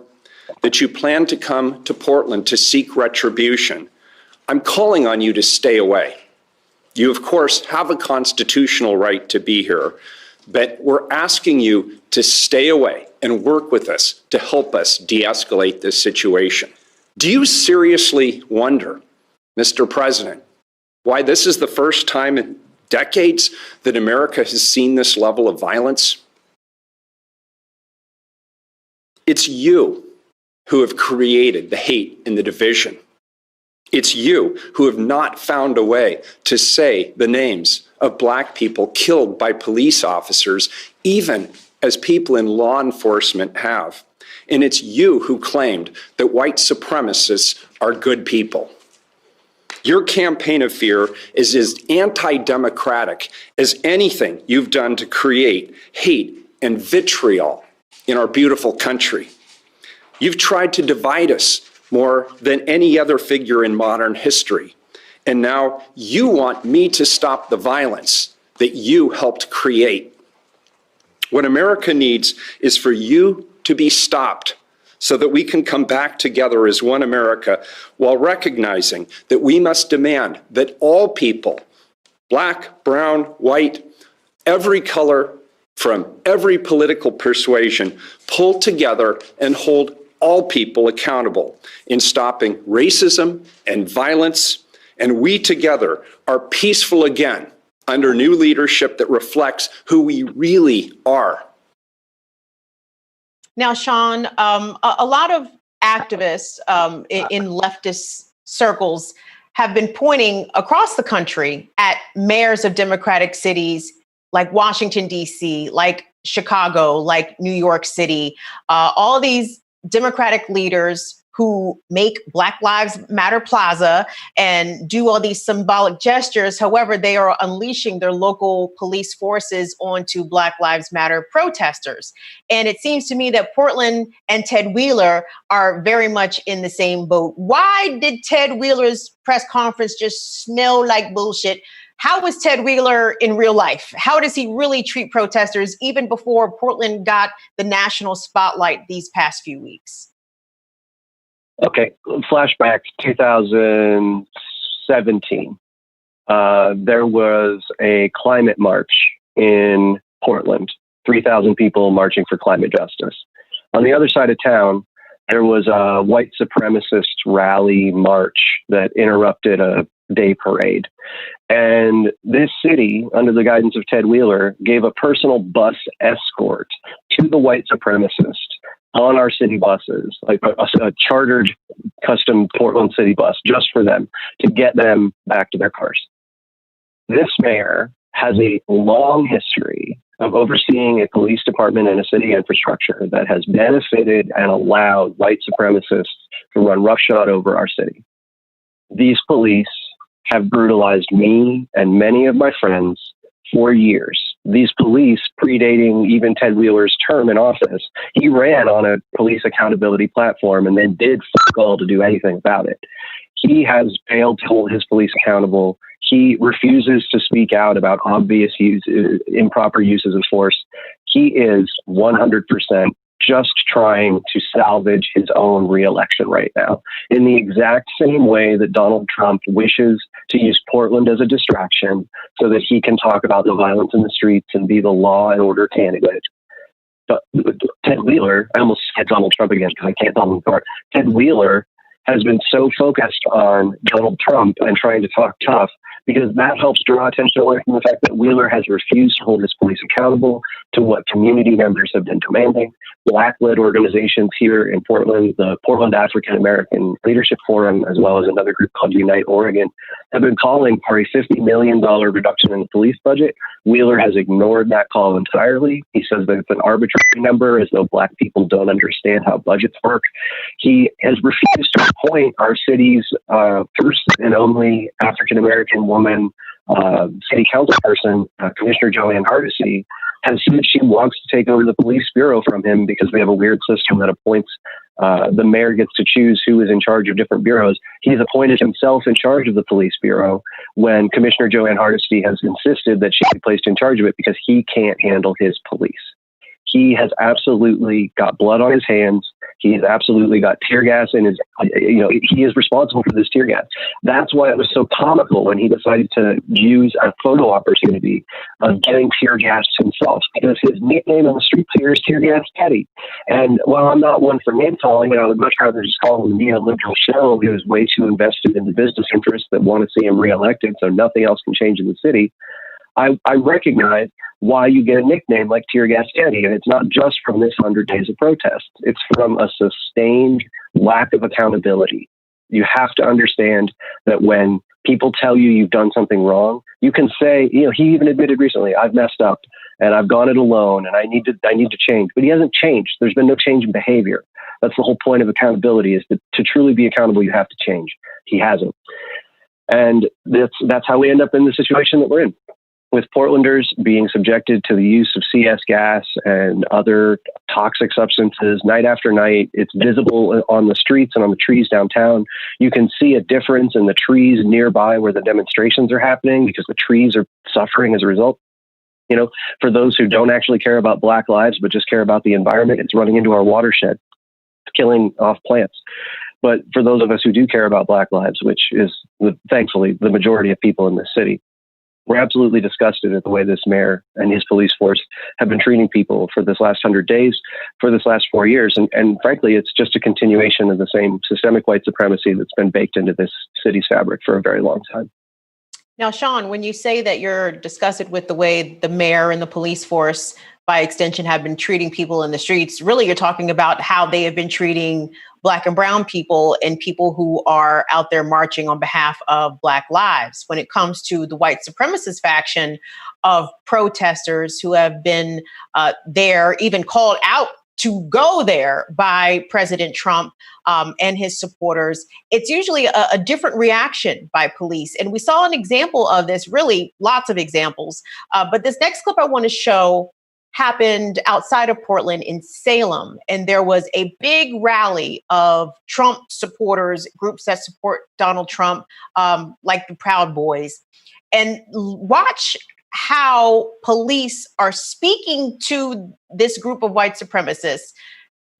Speaker 4: that you plan to come to Portland to seek retribution, I'm calling on you to stay away. You, of course, have a constitutional right to be here, but we're asking you to stay away and work with us to help us de-escalate this situation. Do you seriously wonder, Mr. President, why this is the first time in decades that America has seen this level of violence? It's you who have created the hate and the division. It's you who have not found a way to say the names of Black people killed by police officers, even as people in law enforcement have. And it's you who claimed that white supremacists are good people. Your campaign of fear is as anti-democratic as anything you've done to create hate and vitriol in our beautiful country. You've tried to divide us more than any other figure in modern history. And now you want me to stop the violence that you helped create. What America needs is for you to be stopped so that we can come back together as one America while recognizing that we must demand that all people, Black, brown, white, every color, from every political persuasion, pull together and hold all people accountable in stopping racism and violence. And we together are peaceful again under new leadership that reflects who we really are.
Speaker 1: Now, Shawn, a lot of activists in leftist circles have been pointing across the country at mayors of Democratic cities like Washington, D.C., like Chicago, like New York City, all these Democratic leaders who make Black Lives Matter Plaza and do all these symbolic gestures. However, they are unleashing their local police forces onto Black Lives Matter protesters. And it seems to me that Portland and Ted Wheeler are very much in the same boat. Why did Ted Wheeler's press conference just smell like bullshit? How was Ted Wheeler in real life? How does he really treat protesters even before Portland got the national spotlight these past few weeks?
Speaker 3: Okay, flashback 2017. There was a climate march in Portland, 3,000 people marching for climate justice. On the other side of town, there was a white supremacist rally march that interrupted a day parade. And this city, under the guidance of Ted Wheeler, gave a personal bus escort to the white supremacists on our city buses, like a chartered custom Portland city bus just for them to get them back to their cars. This mayor has a long history of overseeing a police department and a city infrastructure that has benefited and allowed white supremacists to run roughshod over our city. These police have brutalized me and many of my friends for years. These police, predating even Ted Wheeler's term in office, he ran on a police accountability platform and then did fuck all to do anything about it. He has failed to hold his police accountable. He refuses to speak out about obvious improper uses of force. He is 100% just trying to salvage his own reelection right now, in the exact same way that Donald Trump wishes to use Portland as a distraction so that he can talk about the violence in the streets and be the law and order candidate. But Ted Wheeler, I almost said Donald Trump again because I can't tell him apart. Ted Wheeler has been so focused on Donald Trump and trying to talk tough because that helps draw attention away from the fact that Wheeler has refused to hold his police accountable to what community members have been demanding. Black-led organizations here in Portland, the Portland African American Leadership Forum, as well as another group called Unite Oregon, have been calling for a $50 million reduction in the police budget. Wheeler has ignored that call entirely. He says that it's an arbitrary number, as though Black people don't understand how budgets work. He has refused to appoint our city's first and only African American woman city council person, Commissioner Joanne Hardesty, has said she wants to take over the police bureau from him because we have a weird system that appoints the mayor gets to choose who is in charge of different bureaus. He's appointed himself in charge of the police bureau when Commissioner Joanne Hardesty has insisted that she be placed in charge of it because he can't handle his police. He has absolutely got blood on his hands. He's absolutely got tear gas in his, he is responsible for this tear gas. That's why it was so comical when he decided to use a photo opportunity of getting tear gas himself, because his nickname on the street here is Tear Gas Teddy. And while I'm not one for name calling, I would much rather just call him a neoliberal shell who is way too invested in the business interests that want to see him reelected so nothing else can change in the city. I recognize why you get a nickname like Tear Gas Teddy, and it's not just from this 100 days of protest. It's from a sustained lack of accountability. You have to understand that when people tell you you've done something wrong, you can say, he even admitted recently, I've messed up and I've gone it alone and I need to change. But he hasn't changed. There's been no change in behavior. That's the whole point of accountability, is that to truly be accountable, you have to change. He hasn't. And that's how we end up in the situation that we're in, with Portlanders being subjected to the use of CS gas and other toxic substances night after night. It's visible on the streets and on the trees downtown. You can see a difference in the trees nearby where the demonstrations are happening because the trees are suffering as a result. For those who don't actually care about Black lives, but just care about the environment, it's running into our watershed, killing off plants. But for those of us who do care about Black lives, which is thankfully the majority of people in this city, we're absolutely disgusted at the way this mayor and his police force have been treating people for this last 100 days, for this last 4 years. And frankly, it's just a continuation of the same systemic white supremacy that's been baked into this city's fabric for a very long time.
Speaker 1: Now, Shawn, when you say that you're disgusted with the way the mayor and the police force, by extension, have been treating people in the streets, really you're talking about how they have been treating Black and brown people and people who are out there marching on behalf of Black lives. When it comes to the white supremacist faction of protesters who have been there, even called out to go there by President Trump and his supporters, it's usually a different reaction by police. And we saw an example of this, really lots of examples. But this next clip I want to show happened outside of Portland in Salem. And there was a big rally of Trump supporters, groups that support Donald Trump, like the Proud Boys. And watch how police are speaking to this group of white supremacists,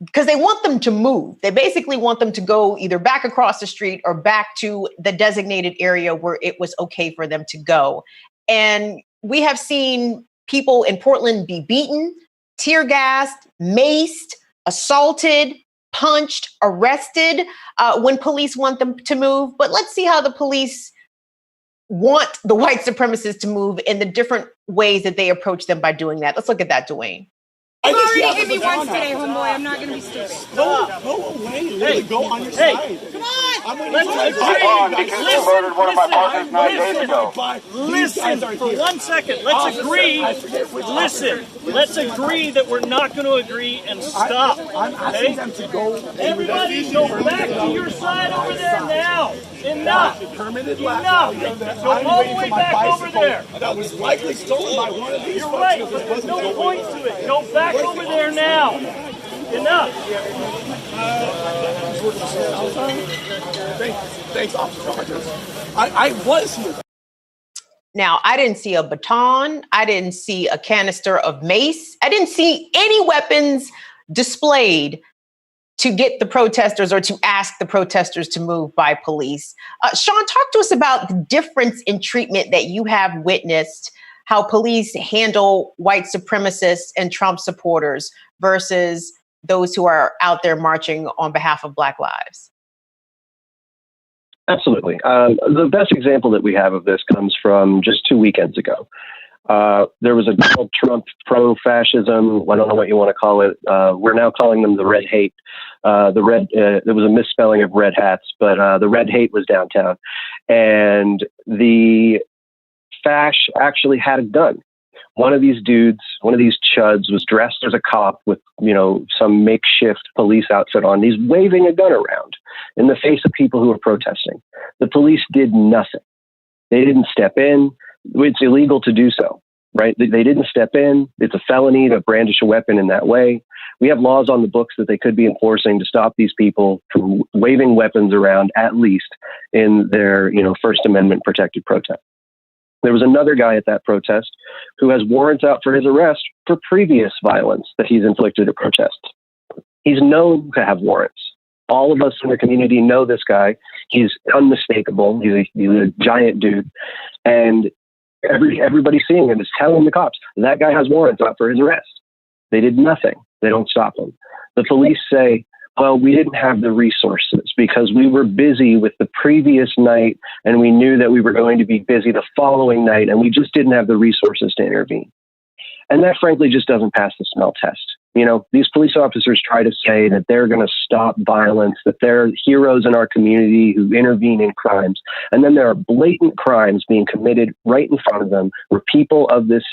Speaker 1: because they want them to move. They basically want them to go either back across the street or back to the designated area where it was okay for them to go. And we have seen people in Portland be beaten, tear gassed, maced, assaulted, punched, arrested when police want them to move. But let's see how the police want the white supremacists to move in the different ways that they approach them by doing that. Let's look at that, Dwayne.
Speaker 5: You already hit me once today, homeboy. I'm not going to be stupid. Go away. Literally, go on your side. Come on. Let's agree.
Speaker 6: You murdered one of my partners 9 days ago.
Speaker 5: Listen for 1 second. Let's agree. Listen. Let's agree that we're not going to agree and stop.
Speaker 6: I'm asking them to go.
Speaker 5: Everybody go back to your side over there now. Enough. Enough. Go all the way back over there.
Speaker 6: That was likely stolen by one of these.
Speaker 5: You're right, but there's no point to it. Go back over there now. Enough.
Speaker 6: Thanks, Officer. I was here.
Speaker 1: Now, I didn't see a baton. I didn't see a canister of mace. I didn't see any weapons displayed to get the protesters or to ask the protesters to move by police. Shawn, talk to us about the difference in treatment that you have witnessed, how police handle white supremacists and Trump supporters versus those who are out there marching on behalf of Black lives.
Speaker 3: Absolutely. The best example that we have of this comes from just 2 weekends ago. There was a Donald Trump pro-fascism, I don't know what you want to call it. We're now calling them the red hate. There was a misspelling of red hats, but the red hate was downtown. And the fash actually had a gun. One of these dudes, one of these chuds was dressed as a cop with, some makeshift police outfit on. He's waving a gun around in the face of people who are protesting. The police did nothing. They didn't step in. It's illegal to do so, right? They didn't step in. It's a felony to brandish a weapon in that way. We have laws on the books that they could be enforcing to stop these people from waving weapons around, at least in their, First Amendment protected protest. There was another guy at that protest who has warrants out for his arrest for previous violence that he's inflicted at protests. He's known to have warrants. All of us in the community know this guy. He's unmistakable. He's a giant dude. And everybody seeing him is telling the cops, that guy has warrants out for his arrest. They did nothing. They don't stop him. The police say, well, we didn't have the resources because we were busy with the previous night and we knew that we were going to be busy the following night and we just didn't have the resources to intervene. And that frankly just doesn't pass the smell test. These police officers try to say that they're going to stop violence, that they're heroes in our community who intervene in crimes. And then there are blatant crimes being committed right in front of them where people of this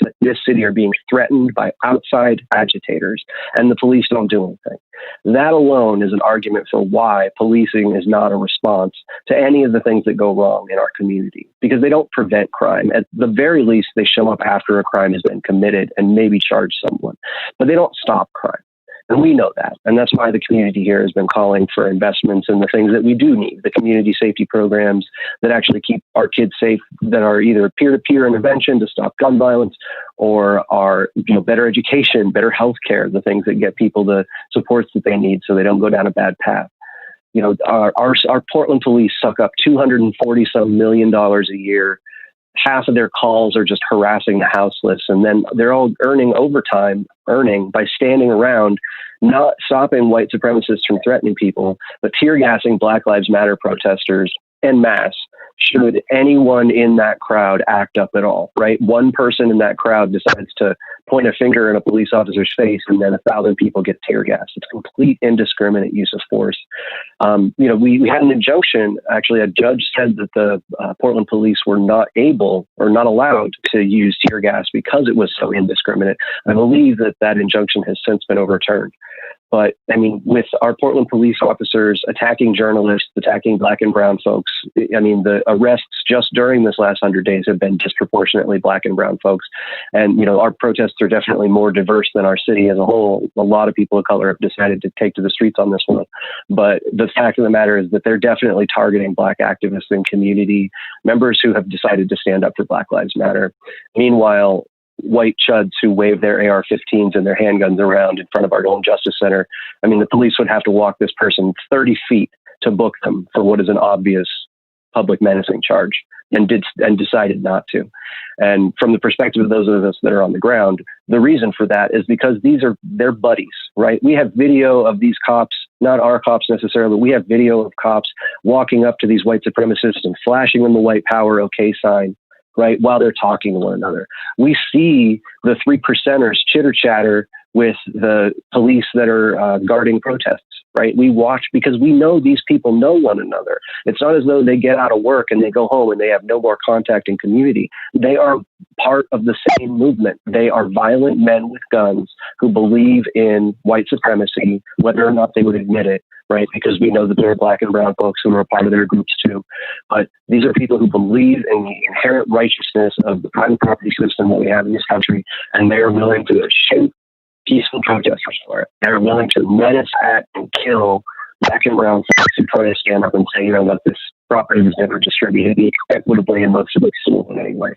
Speaker 3: city are being threatened by outside agitators and the police don't do anything. That alone is an argument for why policing is not a response to any of the things that go wrong in our community, because they don't prevent crime. At the very least, they show up after a crime has been committed and maybe charge someone, but they don't stop crime. And we know that. And that's why the community here has been calling for investments in the things that we do need, the community safety programs that actually keep our kids safe, that are either peer-to-peer intervention to stop gun violence or are, better education, better health care, the things that get people the supports that they need so they don't go down a bad path. Our Portland police suck up $240-some million a year. Half of their calls are just harassing the houseless. And then they're all earning by standing around, not stopping white supremacists from threatening people, but tear gassing Black Lives Matter protesters en masse. Should anyone in that crowd act up at all, right? One person in that crowd decides to point a finger in a police officer's face and then 1,000 people get tear gassed. It's complete indiscriminate use of force. We had an injunction. Actually, a judge said that the Portland police were not able or not allowed to use tear gas because it was so indiscriminate. I believe that injunction has since been overturned. But with our Portland police officers attacking journalists, attacking Black and brown folks, the arrests just during this last 100 days have been disproportionately Black and brown folks. And, our protests are definitely more diverse than our city as a whole. A lot of people of color have decided to take to the streets on this one. But the fact of the matter is that they're definitely targeting Black activists and community members who have decided to stand up for Black Lives Matter. Meanwhile, white chuds who wave their AR-15s and their handguns around in front of our own Justice Center. The police would have to walk this person 30 feet to book them for what is an obvious public menacing charge, and decided not to. And from the perspective of those of us that are on the ground, the reason for that is because they're buddies, right? We have video of these cops, not our cops necessarily, but we have video of cops walking up to these white supremacists and flashing them the white power okay sign, right, while they're talking to one another. We see the 3%ers chitter chatter with the police that are guarding protests, right? We watch because we know these people know one another. It's not as though they get out of work and they go home and they have no more contact in community. They are part of the same movement. They are violent men with guns who believe in white supremacy, whether or not they would admit it, right? Because we know that there are Black and brown folks who are a part of their groups too. But these are people who believe in the inherent righteousness of the private property system that we have in this country, and they are willing to shoot peaceful protesters for it. They're willing to menace at and kill Black and brown folks who try to stand up and say, that this property was never distributed equitably and most of it's stolen anyway.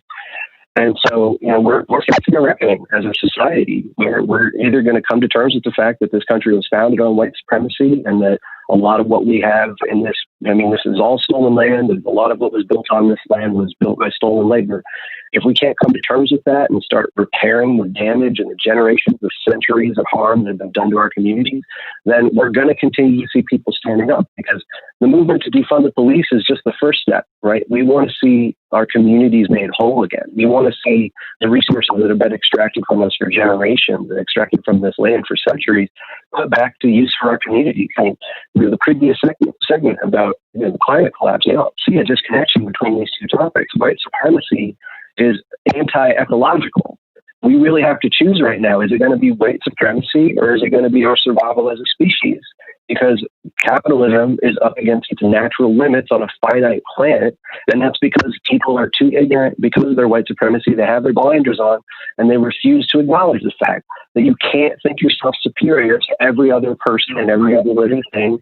Speaker 3: And so, we're facing a reckoning as a society where we're either going to come to terms with the fact that this country was founded on white supremacy and that a lot of what we have in this, this is all stolen land, and a lot of what was built on this land was built by stolen labor. If we can't come to terms with that and start repairing the damage and the generations of centuries of harm that have been done to our communities, then we're going to continue to see people standing up, because the movement to defund the police is just the first step, right? We want to see our communities made whole again. We want to see the resources that have been extracted from us for generations and extracted from this land for centuries put back to use for our communities. And the previous segment about the climate collapse, see a disconnection between these two topics. White supremacy is anti-ecological. We really have to choose right now. Is it going to be white supremacy, or is it going to be our survival as a species? Because capitalism is up against its natural limits on a finite planet, and that's because people are too ignorant because of their white supremacy. They have their blinders on, and they refuse to acknowledge the fact that you can't think yourself superior to every other person and every other living thing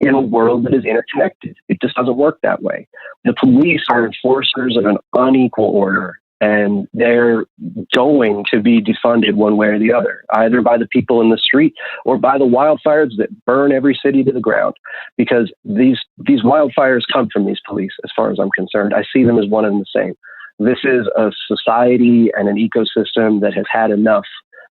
Speaker 3: in a world that is interconnected. It just doesn't work that way. The police are enforcers of an unequal order, and they're going to be defunded one way or the other, either by the people in the street or by the wildfires that burn every city to the ground. Because these wildfires come from these police, as far as I'm concerned. I see them as one and the same. This is a society and an ecosystem that has had enough,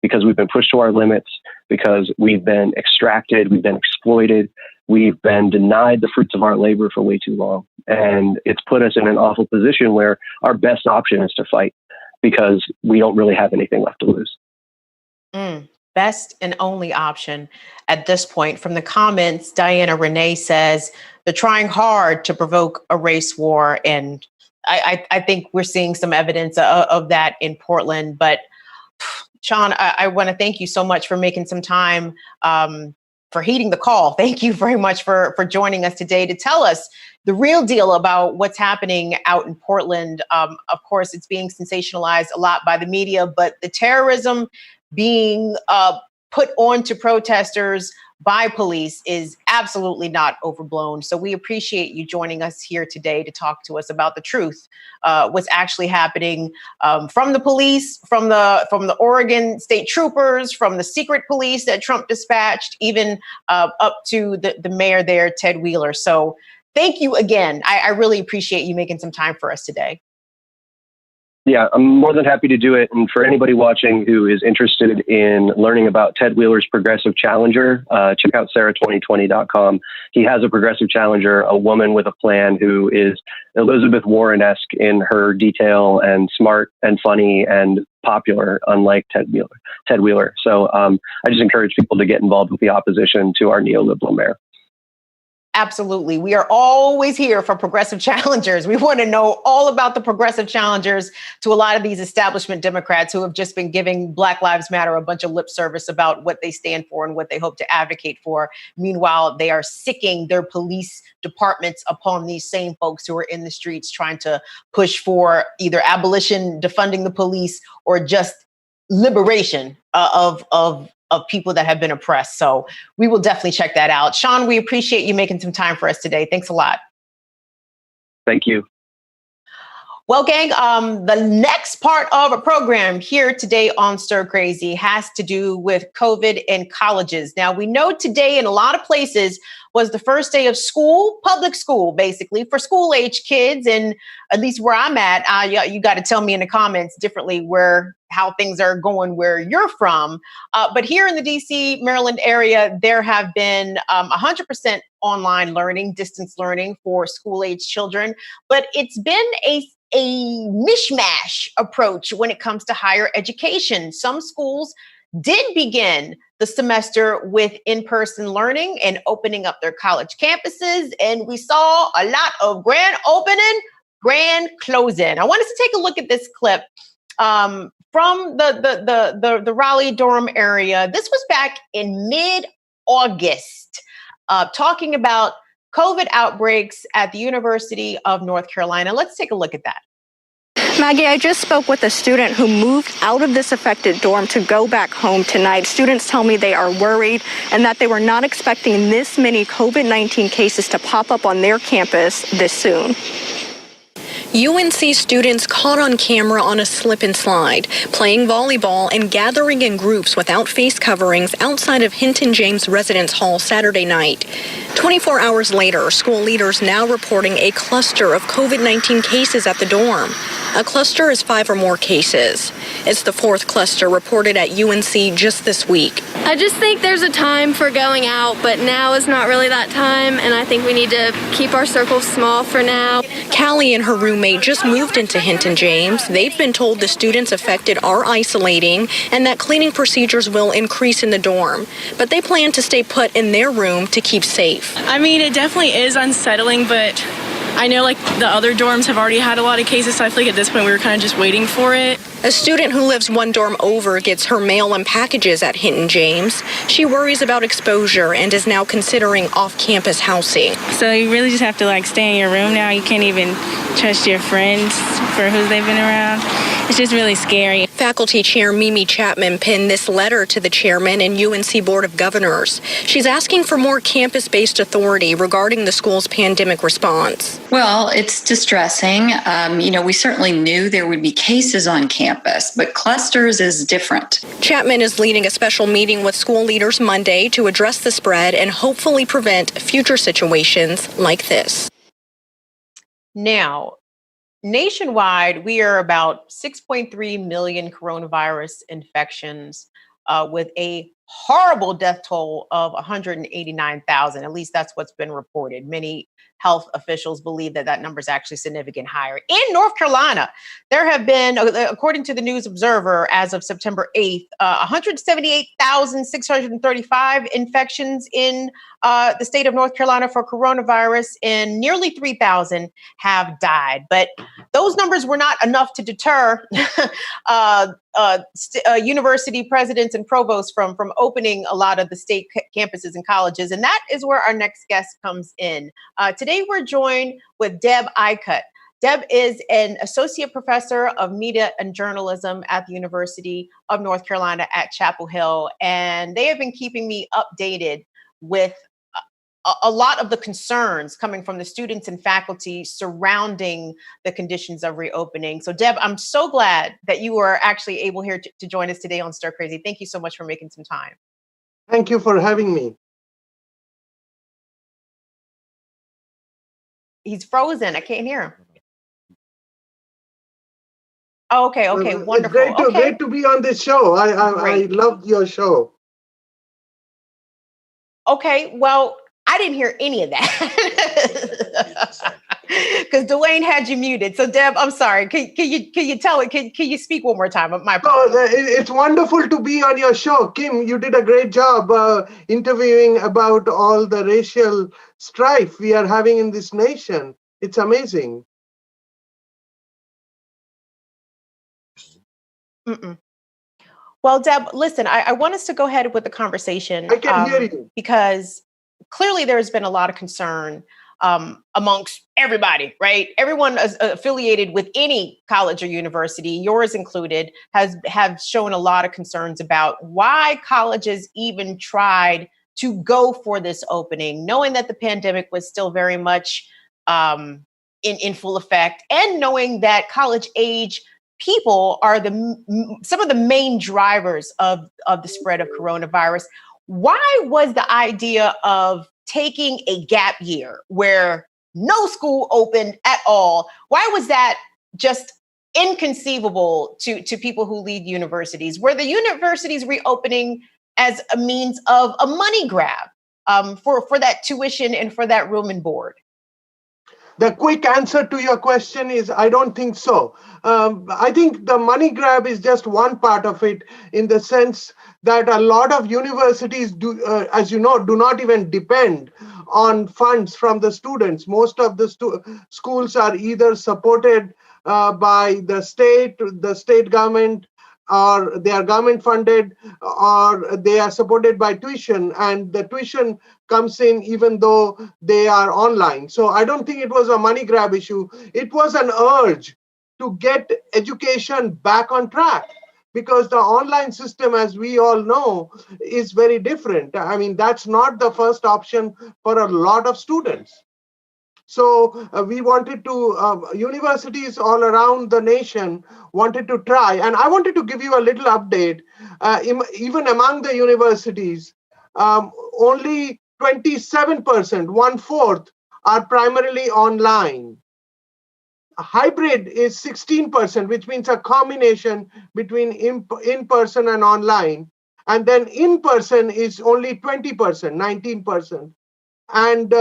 Speaker 3: because we've been pushed to our limits, because we've been extracted, we've been exploited, we've been denied the fruits of our labor for way too long. And it's put us in an awful position where our best option is to fight, because we don't really have anything left to lose.
Speaker 1: Best and only option at this point. From the comments, Diana Renee says they're trying hard to provoke a race war. And I think we're seeing some evidence of that in Portland. But Shawn, I want to thank you so much for making some time, for heeding the call. Thank you very much for joining us today to tell us the real deal about what's happening out in Portland. Of course, it's being sensationalized a lot by the media, but the terrorism being put onto protesters by police is absolutely not overblown. So we appreciate you joining us here today to talk to us about the truth, what's actually happening from the police, from the Oregon state troopers, from the secret police that Trump dispatched, even up to the mayor there, Ted Wheeler. So thank you again. I really appreciate you making some time for us today.
Speaker 3: Yeah, I'm more than happy to do it. And for anybody watching who is interested in learning about Ted Wheeler's Progressive Challenger, check out sarah2020.com. He has a Progressive Challenger, a woman with a plan, who is Elizabeth Warren-esque in her detail and smart and funny and popular, unlike Ted Wheeler. So I just encourage people to get involved with the opposition to our neoliberal mayor.
Speaker 1: Absolutely. We are always here for progressive challengers. We want to know all about the progressive challengers to a lot of these establishment Democrats who have just been giving Black Lives Matter a bunch of lip service about what they stand for and what they hope to advocate for. Meanwhile, they are sicking their police departments upon these same folks who are in the streets trying to push for either abolition, defunding the police, or just liberation of people that have been oppressed. So we will definitely check that out. Shawn, we appreciate you making some time for us today. Thanks a lot.
Speaker 3: Thank you.
Speaker 1: Well, gang, the next part of a program here today on Stir Crazy has to do with COVID in colleges. Now, we know today in a lot of places was the first day of school, public school, basically, for school-age kids. And at least where I'm at, you got to tell me in the comments differently how things are going where you're from. But here in the DC, Maryland area, there have been 100% online learning, distance learning for school-age children. But it's been a mishmash approach when it comes to higher education. Some schools did begin the semester with in-person learning and opening up their college campuses. And we saw a lot of grand opening, grand closing. I want us to take a look at this clip from the Raleigh-Durham area. This was back in mid-August, talking about COVID outbreaks at the University of North Carolina. Let's take a look at that.
Speaker 7: Maggie, I just spoke with a student who moved out of this affected dorm to go back home tonight. Students tell me they are worried and that they were not expecting this many COVID-19 cases to pop up on their campus this soon. UNC students caught on camera on a slip and slide, playing volleyball and gathering in groups without face coverings outside of Hinton James Residence Hall Saturday night. 24 hours later, school leaders now reporting a cluster of COVID-19 cases at the dorm. A cluster is 5 or more cases. It's the 4th cluster reported at UNC just this week.
Speaker 8: I just think there's a time for going out, but now is not really that time, and I think we need to keep our circles small for now.
Speaker 7: Callie and her roommate just moved into Hinton James. They've been told the students affected are isolating and that cleaning procedures will increase in the dorm. But they plan to stay put in their room to keep safe.
Speaker 9: I mean, it definitely is unsettling, but I know like the other dorms have already had a lot of cases, so I feel like at this point we were kind of just waiting for it.
Speaker 7: A student who lives one dorm over gets her mail and packages at Hinton James. She worries about exposure and is now considering off-campus housing.
Speaker 9: So you really just have to like stay in your room now. You can't even trust your friends for who they've been around. It's just really scary.
Speaker 7: Faculty Chair Mimi Chapman penned this letter to the chairman and UNC Board of Governors. She's asking for more campus-based authority regarding the school's pandemic response.
Speaker 10: Well, it's distressing. We certainly knew there would be cases on campus, but clusters is different.
Speaker 7: Chapman is leading a special meeting with school leaders Monday to address the spread and hopefully prevent future situations like this.
Speaker 1: Now, nationwide, we are about 6.3 million coronavirus infections with a horrible death toll of 189,000. At least that's what's been reported. Many health officials believe that number is actually significantly higher. In North Carolina, there have been, according to the News Observer, as of September 8th, 178,635 infections in the state of North Carolina for coronavirus, and nearly 3,000 have died. But those numbers were not enough to deter university presidents and provosts from opening a lot of the state campuses and colleges. And that is where our next guest comes in. Today, we're joined with Deb Aikat. Deb is an associate professor of media and journalism at the University of North Carolina at Chapel Hill. And they have been keeping me updated with a lot of the concerns coming from the students and faculty surrounding the conditions of reopening. So Deb, I'm so glad that you were actually able here to join us today on Stir Crazy. Thank you so much for making some time.
Speaker 11: Thank you for having me.
Speaker 1: He's frozen. I can't hear him. Oh, okay, wonderful.
Speaker 11: It's great to be on this show. I love your show.
Speaker 1: Okay, well, I didn't hear any of that because Dwayne had you muted. So Deb, I'm sorry. Can you tell it? Can you speak one more time?
Speaker 11: It's wonderful to be on your show, Kim. You did a great job interviewing about all the racial strife we are having in this nation. It's amazing.
Speaker 1: Mm-mm. Well, Deb, listen, I want us to go ahead with the conversation.
Speaker 11: I can hear you.
Speaker 1: Because clearly there's been a lot of concern amongst everybody, right? Everyone affiliated with any college or university, yours included, have shown a lot of concerns about why colleges even tried to go for this opening, knowing that the pandemic was still very much in full effect, and knowing that college age people are some of the main drivers of the spread of coronavirus. Why was the idea of taking a gap year where no school opened at all? Why was that just inconceivable to people who lead universities? Were the universities reopening as a means of a money grab for that tuition and for that room and board?
Speaker 11: The quick answer to your question is I don't think so. I think the money grab is just one part of it, in the sense that a lot of universities do not even depend on funds from the students. Most of the schools are either supported by the state government, or they are government funded, or they are supported by tuition, and the tuition comes in even though they are online. So I don't think it was a money grab issue. It was an urge to get education back on track, because the online system, as we all know, is very different. I mean, that's not the first option for a lot of students. So we wanted to, universities all around the nation wanted to try. And I wanted to give you a little update. Even among the universities, only 27%, 1/4, are primarily online. A hybrid is 16%, which means a combination between in-person and online. And then in-person is only 20%, 19%. And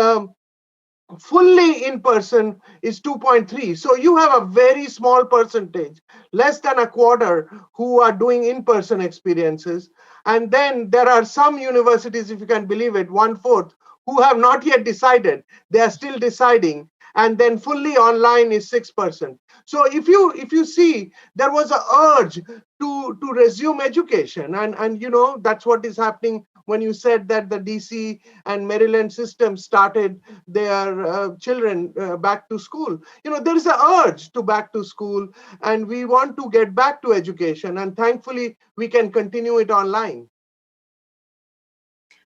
Speaker 11: fully in person is 2.3. So you have a very small percentage, less than a quarter, who are doing in-person experiences. And then there are some universities, if you can believe it, 1/4, who have not yet decided. They are still deciding. And then fully online is 6%. So if you see, there was an urge to resume education, and that's what is happening when you said that the DC and Maryland system started their children back to school. There is an urge to back to school, and we want to get back to education, and thankfully we can continue it online.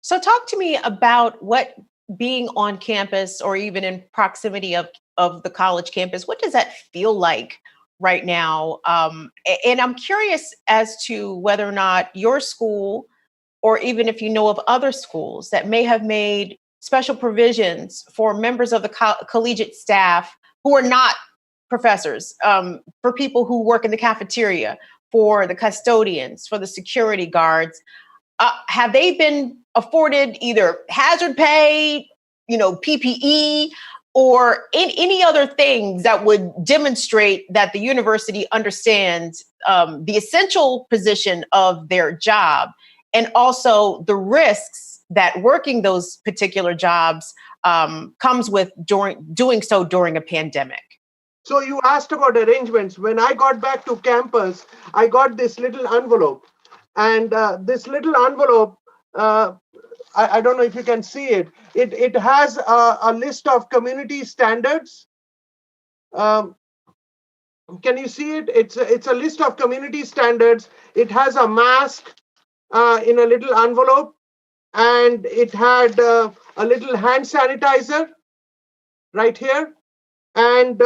Speaker 1: So talk to me about what being on campus or even in proximity of the college campus, what does that feel like right now? And I'm curious as to whether or not your school, or even if you know of other schools that may have made special provisions for members of the collegiate staff who are not professors, for people who work in the cafeteria, for the custodians, for the security guards. Have they been afforded either hazard pay, PPE, or any other things that would demonstrate that the university understands the essential position of their job, and also the risks that working those particular jobs comes with doing so during a pandemic?
Speaker 11: So you asked about arrangements. When I got back to campus, I got this little envelope. And this little envelope, I don't know if you can see it. It has a list of community standards. Can you see it? It's a list of community standards. It has a mask in a little envelope, and it had a little hand sanitizer right here, and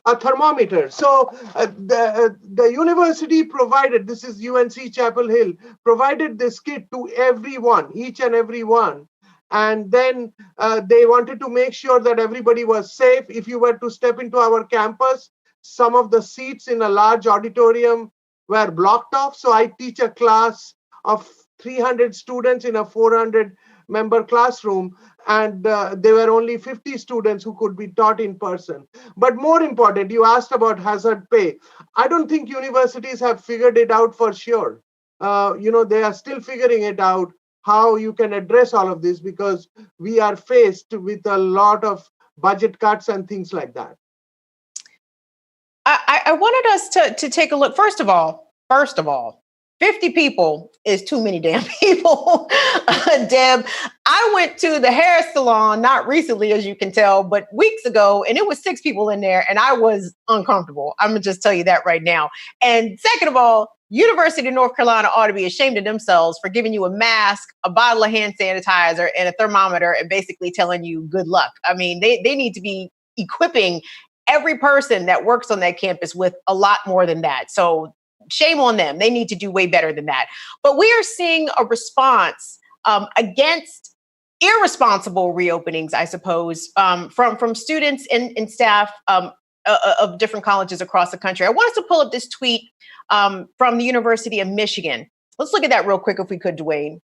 Speaker 11: a thermometer. So the university provided, this is UNC Chapel Hill, provided this kit to everyone, each and every one. And then they wanted to make sure that everybody was safe. If you were to step into our campus, some of the seats in a large auditorium were blocked off. So I teach a class of 300 students in a 400-member classroom, and there were only 50 students who could be taught in person. But more important, you asked about hazard pay. I don't think universities have figured it out for sure. They are still figuring it out, how you can address all of this, because we are faced with a lot of budget cuts and things like that.
Speaker 1: I wanted us to take a look. First of all, 50 people is too many damn people. Deb, I went to the hair salon, not recently, as you can tell, but weeks ago, and it was 6 people in there, and I was uncomfortable. I'm going to just tell you that right now. And second of all, University of North Carolina ought to be ashamed of themselves for giving you a mask, a bottle of hand sanitizer, and a thermometer, and basically telling you good luck. I mean, they need to be equipping every person that works on that campus with a lot more than that. So shame on them. They need to do way better than that. But we are seeing a response against irresponsible reopenings, I suppose, from students and staff of different colleges across the country. I want us to pull up this tweet from the University of Michigan. Let's look at that real quick if we could, Dwayne.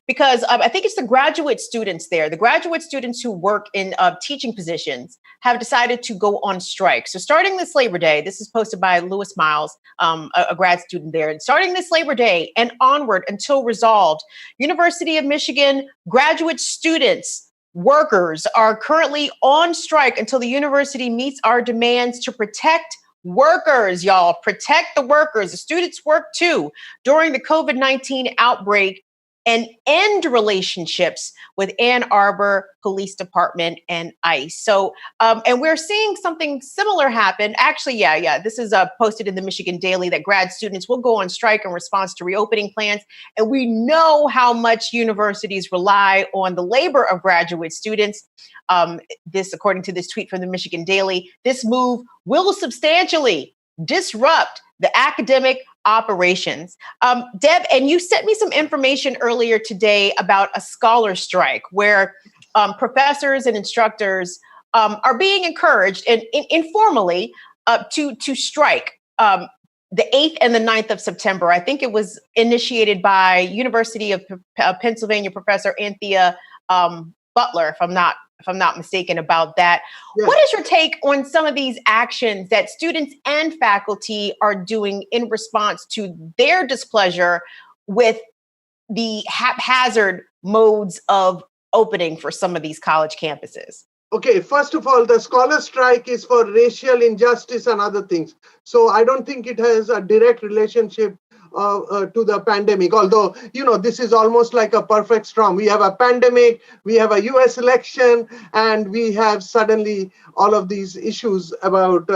Speaker 1: Because I think it's the graduate students there. The graduate students who work in teaching positions have decided to go on strike. So starting this Labor Day, this is posted by Lewis Miles, a grad student there. And starting this Labor Day and onward until resolved, University of Michigan graduate students, workers are currently on strike until the university meets our demands to protect workers, y'all. Protect the workers. The students work too during the COVID-19 outbreak. and end relationships with Ann Arbor Police Department and ICE. So, and we're seeing something similar happen. Actually, this is posted in the Michigan Daily that grad students will go on strike in response to reopening plans. And we know how much universities rely on the labor of graduate students. This, according to this tweet from the Michigan Daily, this move will substantially disrupt the academic operations. Deb, and you sent me some information earlier today about a scholar strike where professors and instructors are being encouraged and informally to strike the 8th and the 9th of September. I think it was initiated by University of Pennsylvania professor Anthea Butler, if I'm not mistaken about that. Yes. What is your take on some of these actions that students and faculty are doing in response to their displeasure with the haphazard modes of opening for some of these college campuses?
Speaker 11: Okay, first of all, the scholar strike is for racial injustice and other things. So I don't think it has a direct relationship to the pandemic, although, this is almost like a perfect storm. We have a pandemic, we have a US election, and we have suddenly all of these issues about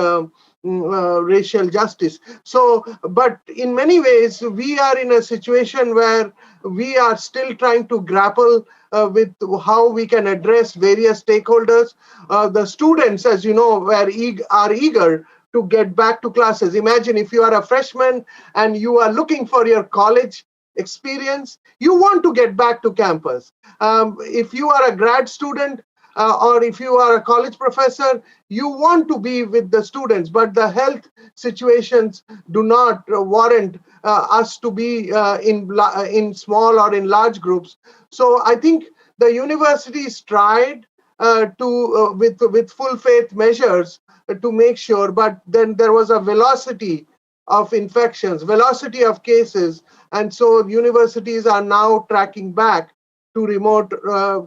Speaker 11: racial justice. So, but in many ways, we are in a situation where we are still trying to grapple with how we can address various stakeholders. The students, as you know, are eager to get back to classes. Imagine if you are a freshman and you are looking for your college experience, you want to get back to campus. If you are a grad student or if you are a college professor, you want to be with the students, but the health situations do not warrant us to be in small or in large groups. So I think the universities tried with full faith measures to make sure, but then there was a velocity of infections, velocity of cases, and so universities are now tracking back to remote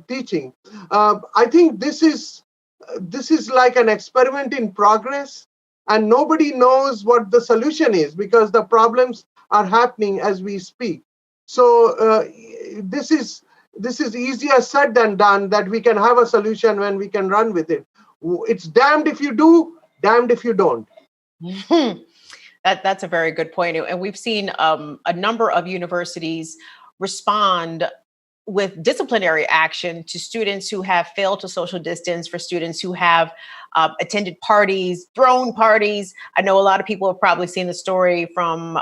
Speaker 11: teaching. I think this is like an experiment in progress, and nobody knows what the solution is because the problems are happening as we speak. So this is easier said than done, that we can have a solution when we can run with it. It's damned if you do, damned if you don't.
Speaker 1: That's a very good point. And we've seen a number of universities respond with disciplinary action to students who have failed to social distance, for students who have attended parties, thrown parties. I know a lot of people have probably seen the story from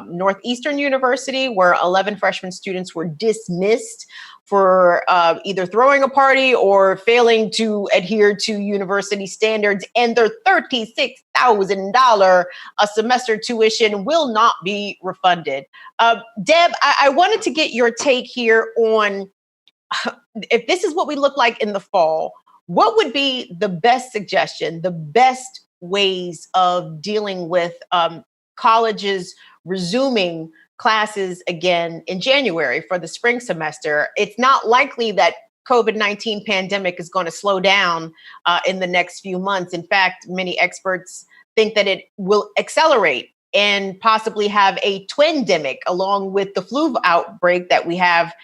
Speaker 1: Northeastern University, where 11 freshman students were dismissed for either throwing a party or failing to adhere to university standards, and their $36,000 a semester tuition will not be refunded. Deb, I wanted to get your take here on if this is what we look like in the fall, what would be the best suggestion, the best ways of dealing with colleges resuming classes again in January for the spring semester? It's not likely that COVID-19 pandemic is going to slow down in the next few months. In fact, many experts think that it will accelerate and possibly have a twindemic along with the flu outbreak that we have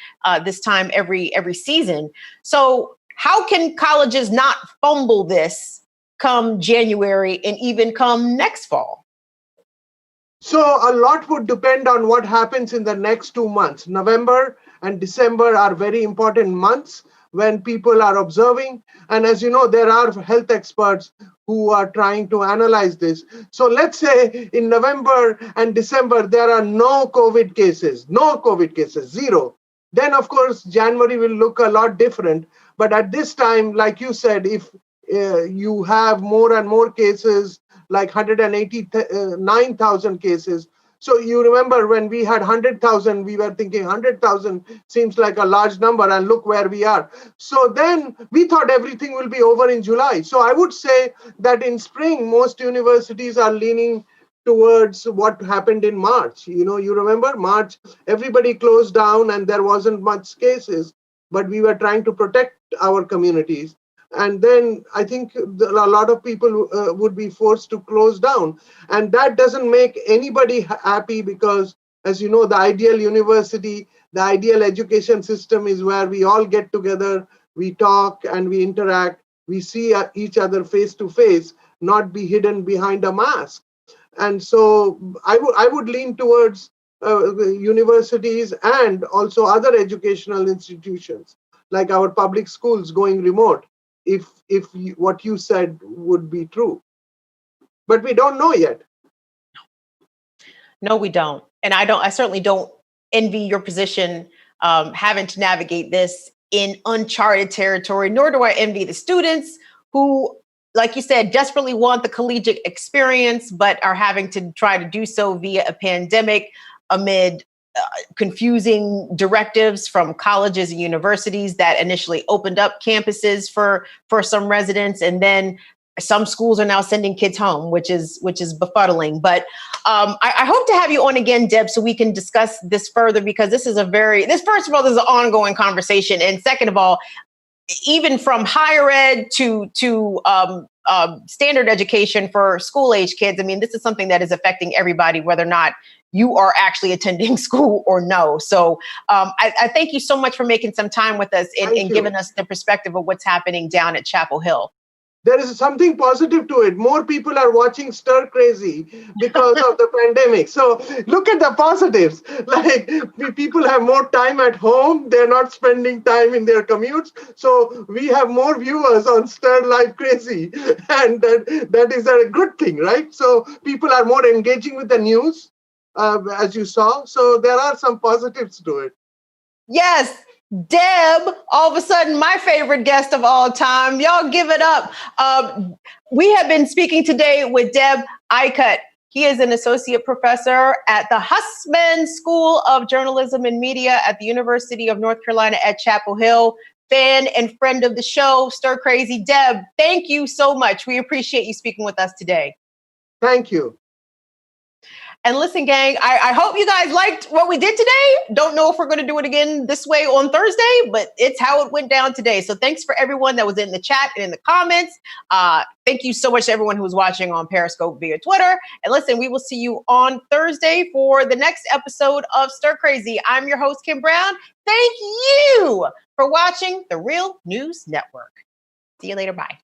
Speaker 1: this time every season. So how can colleges not fumble this come January and even come next fall?
Speaker 11: So a lot would depend on what happens in the next 2 months. November and December are very important months when people are observing. And as you know, there are health experts who are trying to analyze this. So let's say in November and December, there are no COVID cases, zero. Then of course, January will look a lot different. But at this time, like you said, if you have more and more cases, like 189,000 cases. So you remember when we had 100,000, we were thinking 100,000 seems like a large number, and look where we are. So then we thought everything will be over in July. So I would say that in spring, most universities are leaning towards what happened in March. You remember March, everybody closed down and there wasn't much cases, but we were trying to protect our communities. And then I think a lot of people would be forced to close down. And that doesn't make anybody happy because, as you know, the ideal university The ideal education system is where we all get together, we talk and we interact, we see each other face to face, not be hidden behind a mask. And so I would lean towards universities and also other educational institutions like our public schools going remote if what you said would be true. But we don't know yet.
Speaker 1: No, we don't. And I certainly don't envy your position having to navigate this in uncharted territory, nor do I envy the students who, like you said, desperately want the collegiate experience, but are having to try to do so via a pandemic amid confusing directives from colleges and universities that initially opened up campuses for some residents, and then some schools are now sending kids home, which is befuddling. But I hope to have you on again, Deb, so we can discuss this further, because this is first of all, this is an ongoing conversation, and second of all, even from higher ed to standard education for school age kids, I mean, this is something that is affecting everybody, whether or not you are actually attending school or no. So I thank you so much for making some time with us and giving us the perspective of what's happening down at Chapel Hill.
Speaker 11: There is something positive to it. More people are watching Stir Crazy because of the pandemic. So look at the positives. Like, people have more time at home. They're not spending time in their commutes. So we have more viewers on Stir Live Crazy. And that is a good thing, right? So people are more engaging with the news, as you saw. So there are some positives to it.
Speaker 1: Yes. Deb, all of a sudden, my favorite guest of all time. Y'all give it up. We have been speaking today with Deb Aikat. He is an associate professor at the Hussman School of Journalism and Media at the University of North Carolina at Chapel Hill. Fan and friend of the show, Stir Crazy. Deb, thank you so much. We appreciate you speaking with us today.
Speaker 11: Thank you.
Speaker 1: And listen, gang, I hope you guys liked what we did today. Don't know if we're going to do it again this way on Thursday, but it's how it went down today. So thanks for everyone that was in the chat and in the comments. Thank you so much to everyone who was watching on Periscope via Twitter. And listen, we will see you on Thursday for the next episode of Stir Crazy. I'm your host, Kim Brown. Thank you for watching the Real News Network. See you later. Bye.